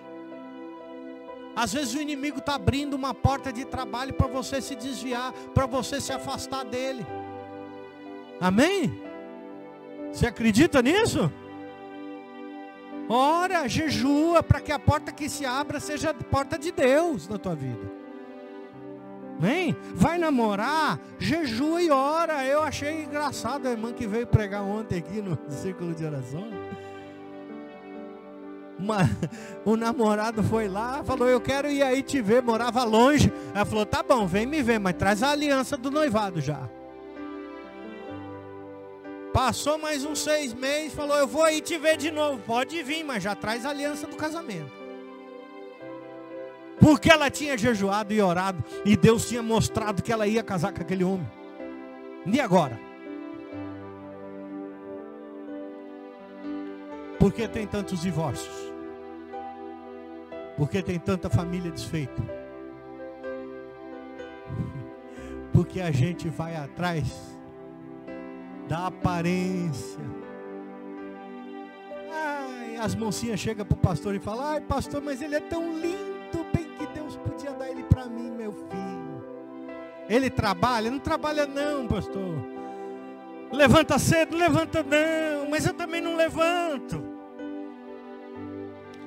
Speaker 1: Às vezes o inimigo está abrindo uma porta de trabalho para você se desviar, para você se afastar dele. Amém? Você acredita nisso? Ora, jejua para que a porta que se abra seja a porta de Deus na tua vida. Amém? Vai namorar, jejua e ora. Eu achei engraçado a irmã que veio pregar ontem aqui no círculo de oração. O namorado foi lá, falou, eu quero ir aí te ver, morava longe. Ela falou, tá bom, vem me ver, mas traz a aliança do noivado já. Passou mais uns 6 meses, falou, eu vou aí te ver de novo. Pode vir, mas já traz a aliança do casamento. Porque ela tinha jejuado e orado, e Deus tinha mostrado que ela ia casar com aquele homem. E agora? Por que tem tantos divórcios? Por que tem tanta família desfeita? Porque a gente vai atrás da aparência. Ai, Aí as mocinhas chegam para o pastor e falam: ai pastor, mas ele é tão lindo, bem que Deus podia dar ele para mim, meu filho. Ele trabalha? Não trabalha não, pastor. Levanta cedo? Levanta não, mas eu também não levanto.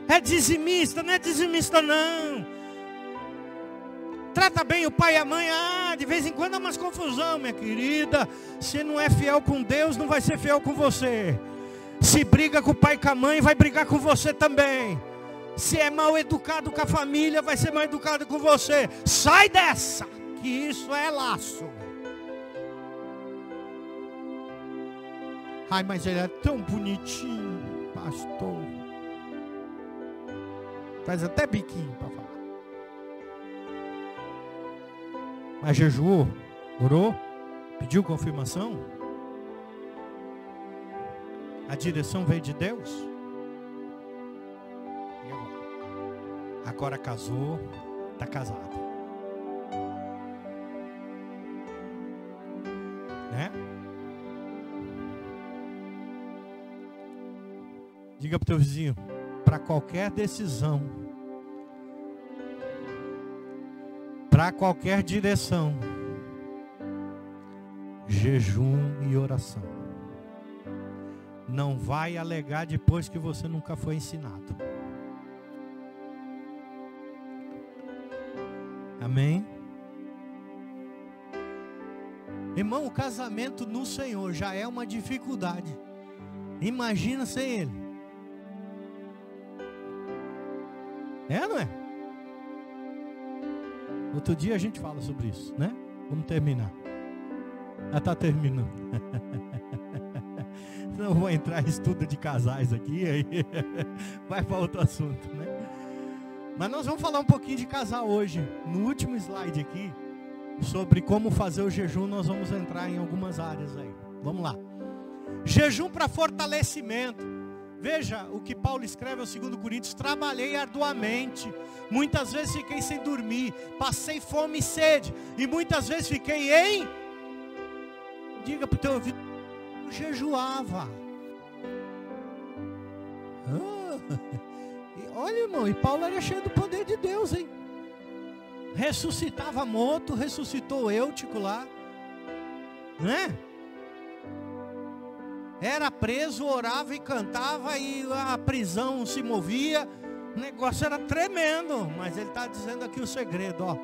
Speaker 1: É dizimista? Não é dizimista não. Trata bem o pai e a mãe? Ah, de vez em quando há umas confusão, minha querida. Se não é fiel com Deus, não vai ser fiel com você. Se briga com o pai e com a mãe, vai brigar com você também. Se é mal educado com a família, vai ser mal educado com você. Sai dessa, que isso é laço. Ai, mas ele é tão bonitinho, pastor. Faz até biquinho para falar. Mas jejuou, orou, pediu confirmação. A direção veio de Deus. E agora? Agora casou, está casado. Né? Diga para o teu vizinho: para qualquer decisão, para qualquer direção, jejum e oração. Não vai alegar depois que você nunca foi ensinado. Amém? Irmão, o casamento no Senhor já é uma dificuldade. Imagina sem Ele. É, não é? Outro dia a gente fala sobre isso, né? Vamos terminar. Já está terminando. Não vou entrar em estudo de casais aqui, aí vai para outro assunto, né? Mas nós vamos falar um pouquinho de casal hoje. No último slide aqui, sobre como fazer o jejum, nós vamos entrar em algumas áreas aí. Vamos lá. Jejum para fortalecimento. Veja o que Paulo escreve ao 2 Coríntios: trabalhei arduamente, muitas vezes fiquei sem dormir, passei fome e sede, e muitas vezes fiquei em... Diga para o teu ouvido: jejuava. Olha, irmão, e Paulo era cheio do poder de Deus, hein? Ressuscitava morto, ressuscitou Eutico lá, né? Era preso, orava e cantava, e a prisão se movia. O negócio era tremendo. Mas ele está dizendo aqui o segredo, ó.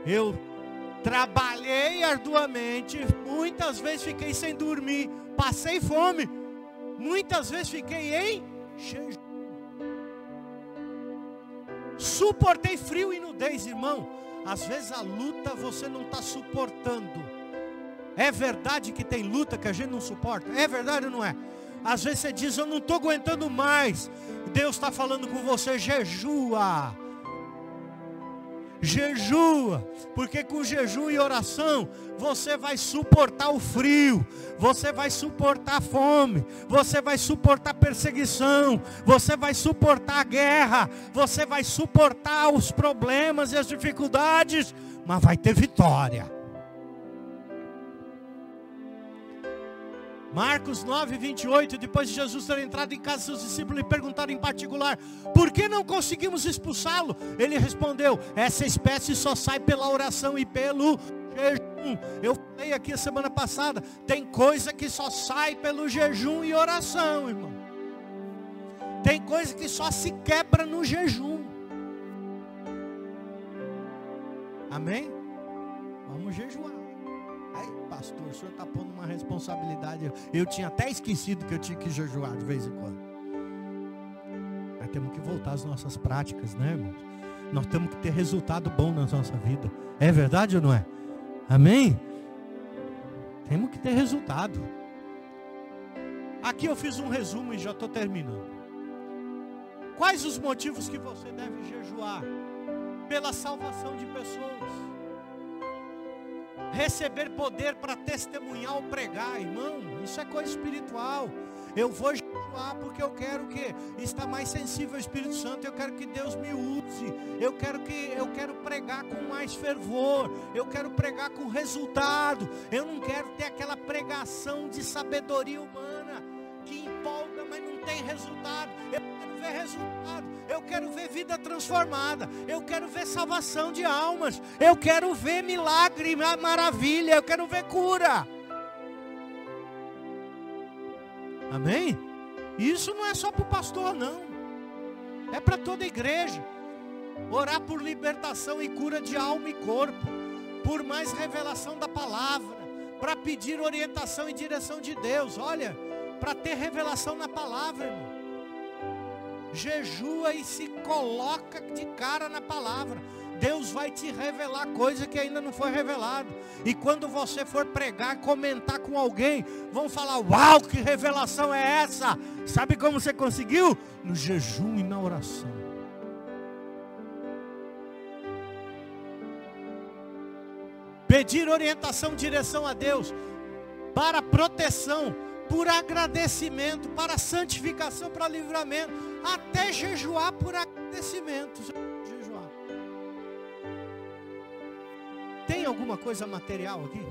Speaker 1: Eu trabalhei arduamente, muitas vezes fiquei sem dormir, passei fome, muitas vezes fiquei em jejum. Suportei frio e nudez, irmão. Às vezes a luta você não está suportando. É verdade que tem luta que a gente não suporta? É verdade ou não é? Às vezes você diz: eu não estou aguentando mais. Deus está falando com você: jejua. Jejua, porque com jejum e oração você vai suportar o frio, você vai suportar a fome, você vai suportar a perseguição, você vai suportar a guerra, você vai suportar os problemas e as dificuldades, mas vai ter vitória. Marcos 9, 28, depois de Jesus ter entrado em casa, seus discípulos lhe perguntaram em particular: por que não conseguimos expulsá-lo? Ele respondeu: essa espécie só sai pela oração e pelo jejum. Eu falei aqui a semana passada, tem coisa que só sai pelo jejum e oração, irmão. Tem coisa que só se quebra no jejum. Amém? Vamos jejuar. Ai, pastor, o senhor está pondo uma responsabilidade. Eu tinha até esquecido que eu tinha que jejuar de vez em quando. Nós temos que voltar às nossas práticas, né, irmãos? Nós temos que ter resultado bom na nossa vida. É verdade ou não é? Amém? Temos que ter resultado. Aqui eu fiz um resumo e já estou terminando. Quais os motivos que você deve jejuar? Pela salvação de pessoas. Receber poder para testemunhar ou pregar, irmão, isso é coisa espiritual. Eu vou jejuar porque eu quero estar mais sensível ao Espírito Santo. Eu quero que Deus me use. Eu quero pregar com mais fervor. Eu quero pregar com resultado. Eu não quero ter aquela pregação de sabedoria humana. que empolga, mas não tem resultado. Eu quero ver resultado, eu quero ver vida transformada, eu quero ver salvação de almas, eu quero ver milagre, maravilha, eu quero ver cura. Amém? Isso não é só para o pastor, não. É para toda a igreja. Orar por libertação e cura de alma e corpo, por mais revelação da palavra, para pedir orientação e direção de Deus. Olha, para ter revelação na palavra, irmão. Jejua e se coloca de cara na palavra. Deus vai te revelar coisa que ainda não foi revelada. E quando você for pregar, comentar com alguém, vão falar: uau, que revelação é essa? Sabe como você conseguiu? No jejum e na oração. Pedir orientação, direção a Deus, para proteção, por agradecimento, para santificação, para livramento, até jejuar por agradecimento. Jejuar. Tem alguma coisa material aqui?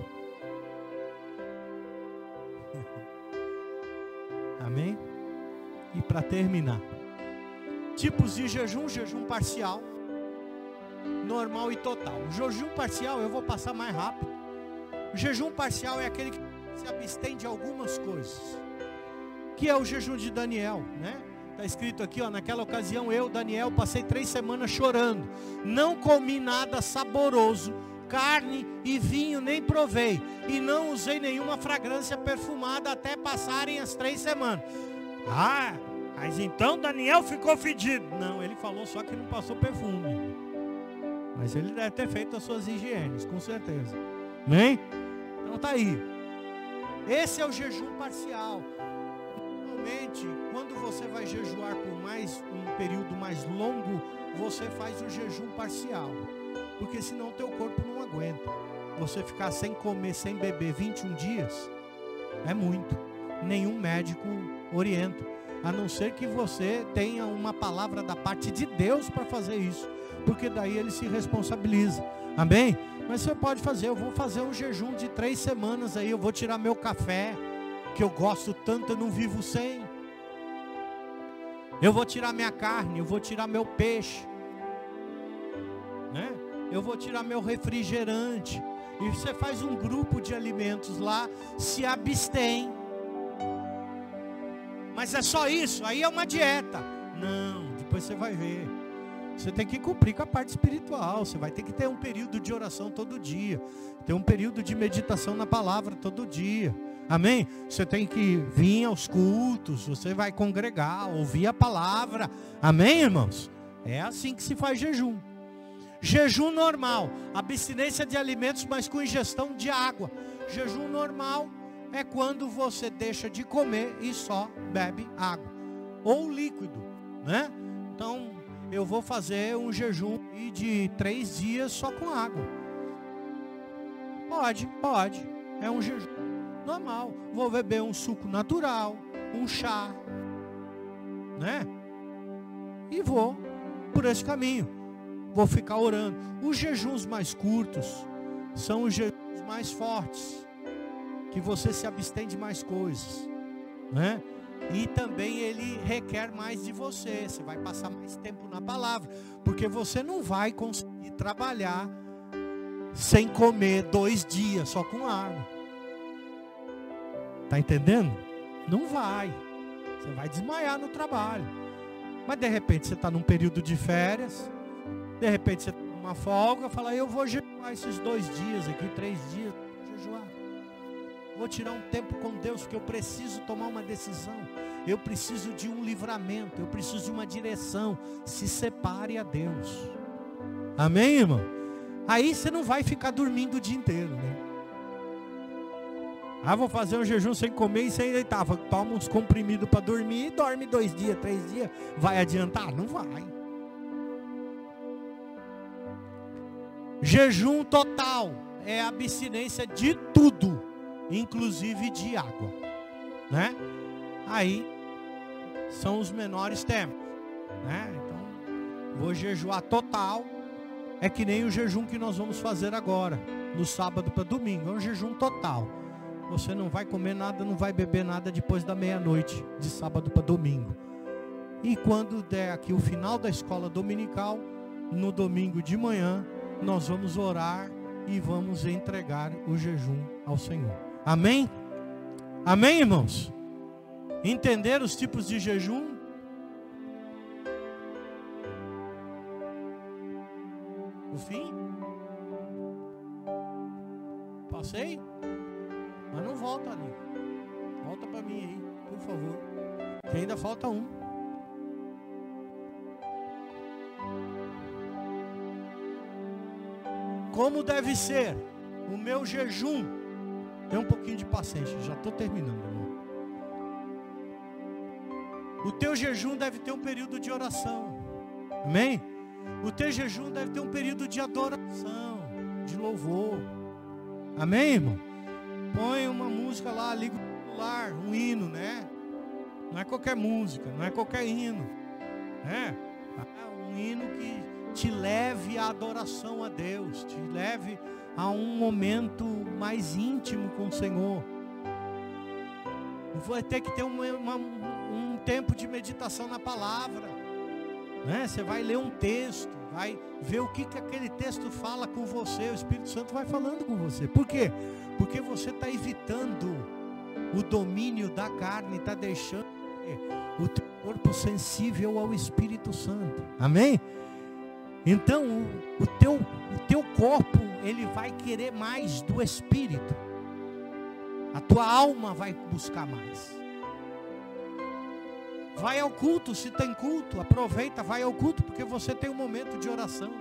Speaker 1: Amém? E para terminar, tipos de jejum: jejum parcial, normal e total. O jejum parcial eu vou passar mais rápido. O jejum parcial é aquele que se abstém de algumas coisas, que é o jejum de Daniel, né? Está escrito aqui, ó: naquela ocasião eu, Daniel, passei 3 semanas chorando, não comi nada saboroso, carne e vinho nem provei, e não usei nenhuma fragrância perfumada até passarem as 3 semanas. Ah, mas então Daniel ficou fedido. Não, ele falou só que não passou perfume, mas ele deve ter feito as suas higienes, com certeza. Amém? Então tá aí. Esse é o jejum parcial. Normalmente, quando você vai jejuar por um período mais longo, você faz o jejum parcial, porque senão o teu corpo não aguenta. Você ficar sem comer, sem beber 21 dias é muito. Nenhum médico orienta, a não ser que você tenha uma palavra da parte de Deus para fazer isso, porque daí ele se responsabiliza. Amém? Mas você pode fazer. Eu vou fazer um jejum de 3 semanas aí. Eu vou tirar meu café, que eu gosto tanto, eu não vivo sem. Eu vou tirar minha carne, eu vou tirar meu peixe, né? Eu vou tirar meu refrigerante. E você faz um grupo de alimentos lá, se abstém. Mas é só isso? Aí é uma dieta? Não, depois você vai ver. Você tem que cumprir com a parte espiritual. Você vai ter que ter um período de oração todo dia, ter um período de meditação na palavra todo dia. Amém? Você tem que vir aos cultos, você vai congregar, ouvir a palavra. Amém, irmãos? É assim que se faz jejum. Jejum normal, abstinência de alimentos, mas com ingestão de água. Jejum normal é quando você deixa de comer e só bebe água ou líquido, né? Então eu vou fazer um jejum de 3 dias só com água. Pode. É um jejum normal. Vou beber um suco natural, um chá, né? E vou por esse caminho. Vou ficar orando. Os jejuns mais curtos são os jejuns mais fortes, que você se abstém de mais coisas, né? E também ele requer mais de você. Você vai passar mais tempo na palavra, porque você não vai conseguir trabalhar sem comer 2 dias só com água. Tá entendendo? Não vai. Você vai desmaiar no trabalho. Mas de repente você está num período de férias, de repente você está numa folga, fala: eu vou jejuar esses 2 dias aqui, 3 dias, vou jejuar. Vou tirar um tempo com Deus, porque eu preciso tomar uma decisão. Eu preciso de um livramento, eu preciso de uma direção. Se separe a Deus. Amém, irmão? Aí você não vai ficar dormindo o dia inteiro, né? Ah, vou fazer um jejum sem comer e sem deitar. Toma uns comprimidos para dormir e dorme 2 dias, 3 dias. Vai adiantar? Não vai. Jejum total é a abstinência de tudo, inclusive de água, né? Aí são os menores tempos, né? Então, vou jejuar total. É que nem o jejum que nós vamos fazer agora, no sábado para domingo. É um jejum total. você não vai comer nada, não vai beber nada depois da meia-noite, de sábado para domingo. E quando der aqui o final da escola dominical, no domingo de manhã, nós vamos orar e vamos entregar o jejum ao Senhor. Amém? Amém, irmãos? Entenderam os tipos de jejum? O fim? Passei? Mas não volta ali. Volta para mim aí, por favor. Que ainda falta um. Como deve ser o meu jejum? Tem um pouquinho de paciência, já estou terminando, irmão. O teu jejum deve ter um período de oração. Amém? O teu jejum deve ter um período de adoração, de louvor. Amém, irmão? Põe uma música lá, liga o celular, um hino, né? Não é qualquer música, não é qualquer hino. É um hino que te leve à adoração a Deus, te leve a um momento mais íntimo com o Senhor. Vai ter que ter um tempo de meditação na palavra, né? Você vai ler um texto, vai ver o que aquele texto fala com você. O Espírito Santo vai falando com você. Por quê? Porque você está evitando o domínio da carne, está deixando o teu corpo sensível ao Espírito Santo. Amém? Então o teu corpo, ele vai querer mais do Espírito. A tua alma vai buscar mais. Vai ao culto, se tem culto, aproveita, vai ao culto, porque você tem um momento de oração.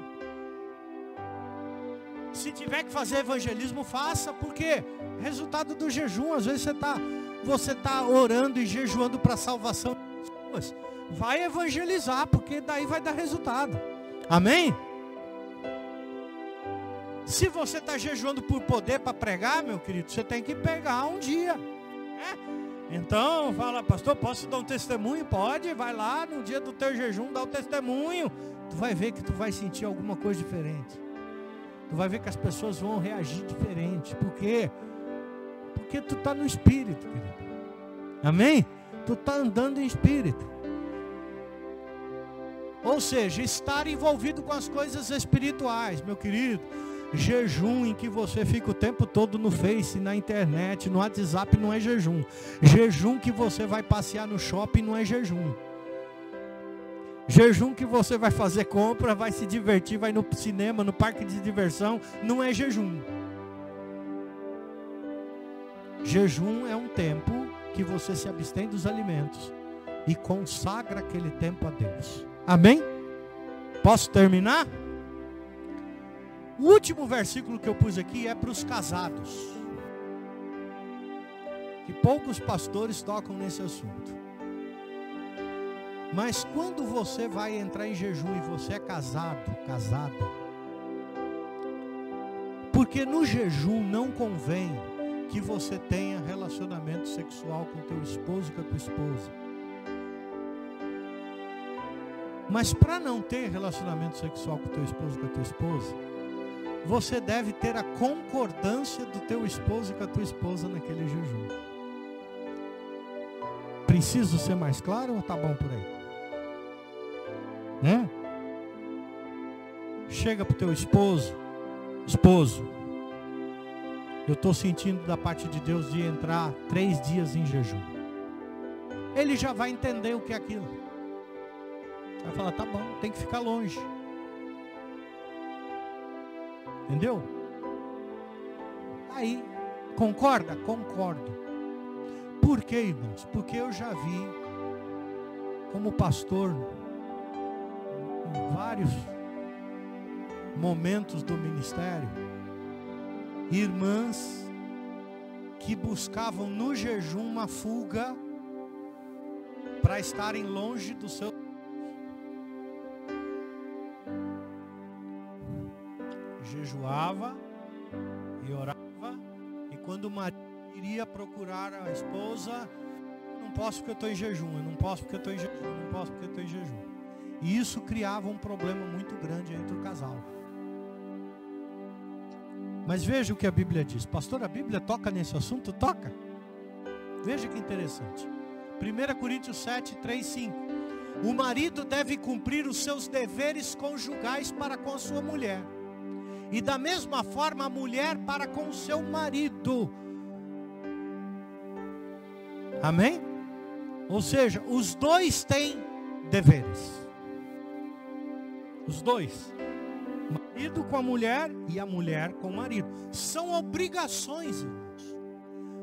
Speaker 1: Se tiver que fazer evangelismo, faça, porque resultado do jejum, às vezes você tá orando e jejuando para a salvação das pessoas. Vai evangelizar, porque daí vai dar resultado. Amém? Se você está jejuando por poder para pregar, meu querido, você tem que pegar um dia, né? Então, fala, pastor, posso dar um testemunho? Pode, vai lá no dia do teu jejum, dá o testemunho. Tu vai ver que tu vai sentir alguma coisa diferente. Tu vai ver que as pessoas vão reagir diferente. Por quê? Porque tu está no Espírito, querido. Amém? Tu está andando em Espírito. Ou seja, estar envolvido com as coisas espirituais, meu querido. Jejum em que você fica o tempo todo no Face, na internet, no WhatsApp, não é jejum. Jejum que você vai passear no shopping não é jejum. Jejum que você vai fazer compra, vai se divertir, vai no cinema, no parque de diversão, não é jejum. Jejum é um tempo que você se abstém dos alimentos e consagra aquele tempo a Deus. Amém? Posso terminar? O último versículo que eu pus aqui é para os casados, que poucos pastores tocam nesse assunto. Mas quando você vai entrar em jejum e você é casada, porque no jejum não convém que você tenha relacionamento sexual com teu esposo e com a tua esposa. Mas para não ter relacionamento sexual com teu esposo e com a tua esposa, você deve ter a concordância do teu esposo e com a tua esposa naquele jejum. Preciso ser mais claro ou tá bom por aí? Né? Chega para o teu esposo, eu estou sentindo da parte de Deus de entrar 3 dias em jejum. Ele já vai entender o que é aquilo. Vai falar, tá bom, tem que ficar longe. Entendeu? Aí, concorda? Concordo. Por quê, irmãos? Porque eu já vi, como pastor, em vários momentos do ministério, irmãs que buscavam no jejum uma fuga para estarem longe do seu. Jejuava e orava, e quando o marido iria procurar a esposa, não posso porque eu estou em jejum, eu não posso porque eu estou em jejum, eu não posso porque eu estou em jejum. E isso criava um problema muito grande entre o casal. Mas veja o que a Bíblia diz. Pastor, a Bíblia toca nesse assunto? Toca. Veja que interessante. 1 Coríntios 7, 3, 5. O marido deve cumprir os seus deveres conjugais para com a sua mulher. E da mesma forma a mulher para com o seu marido. Amém? Ou seja, os dois têm deveres. Os dois. O marido com a mulher e a mulher com o marido. São obrigações, irmãos.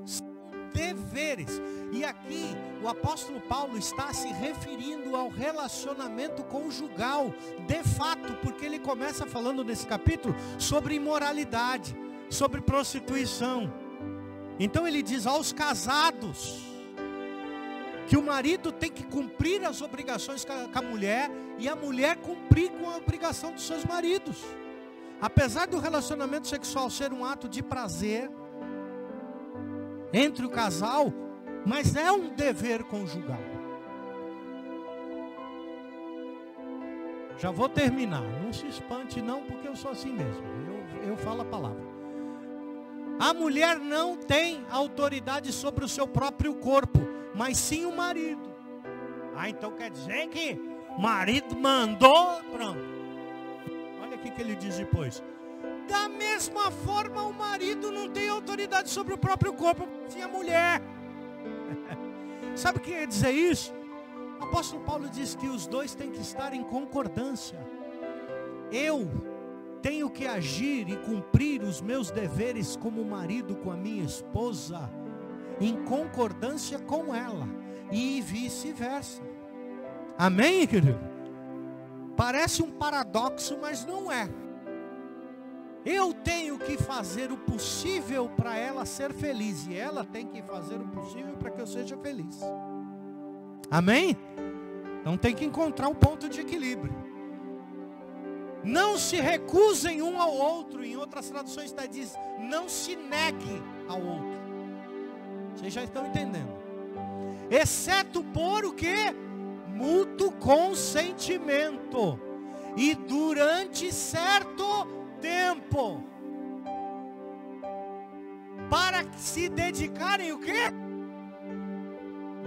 Speaker 1: São deveres. E aqui o apóstolo Paulo está se referindo ao relacionamento conjugal. De fato, porque ele começa falando nesse capítulo sobre imoralidade, sobre prostituição. Então ele diz aos casados que o marido tem que cumprir as obrigações com a mulher e a mulher cumprir com a obrigação dos seus maridos. Apesar do relacionamento sexual ser um ato de prazer entre o casal, mas é um dever conjugal. Já vou terminar, não se espante não, porque eu sou assim mesmo, eu falo a palavra. A mulher não tem autoridade sobre o seu próprio corpo, mas sim o marido. Então quer dizer que o marido mandou, pronto. Olha aqui que ele diz depois. Da mesma forma o marido não tem autoridade sobre o próprio corpo, sim a mulher. Sabe o que quer dizer isso? O apóstolo Paulo diz que os dois têm que estar em concordância. Eu tenho que agir e cumprir os meus deveres como marido com a minha esposa, em concordância com ela, e vice-versa. Amém, querido? Parece um paradoxo, mas não é. Eu tenho que fazer o possível para ela ser feliz, e ela tem que fazer o possível para que eu seja feliz. Amém? Então tem que encontrar um ponto de equilíbrio. Não se recusem um ao outro. Em outras traduções está diz, não se negue ao outro. Vocês já estão entendendo? Exceto por o que? Mútuo consentimento. E durante certo tempo. Para se dedicarem o quê?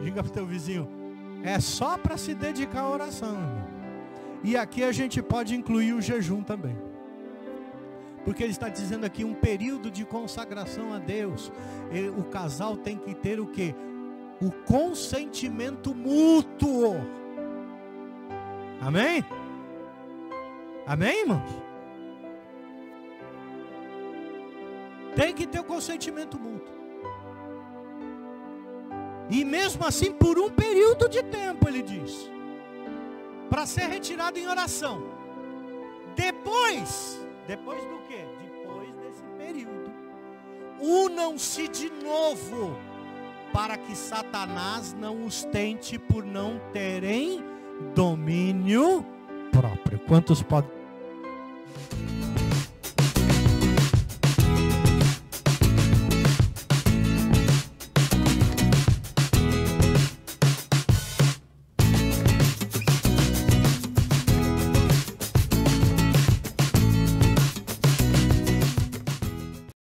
Speaker 1: Diga para o teu vizinho. É só para se dedicar à oração, irmão. E aqui a gente pode incluir o jejum também. Porque ele está dizendo aqui um período de consagração a Deus. O casal tem que ter o quê? O consentimento mútuo. Amém? Amém, irmãos? Tem que ter o consentimento mútuo. E mesmo assim por um período de tempo, ele diz. Para ser retirado em oração. Depois do quê? Depois desse período, unam-se de novo, para que Satanás não os tente por não terem domínio próprio. Quantos podem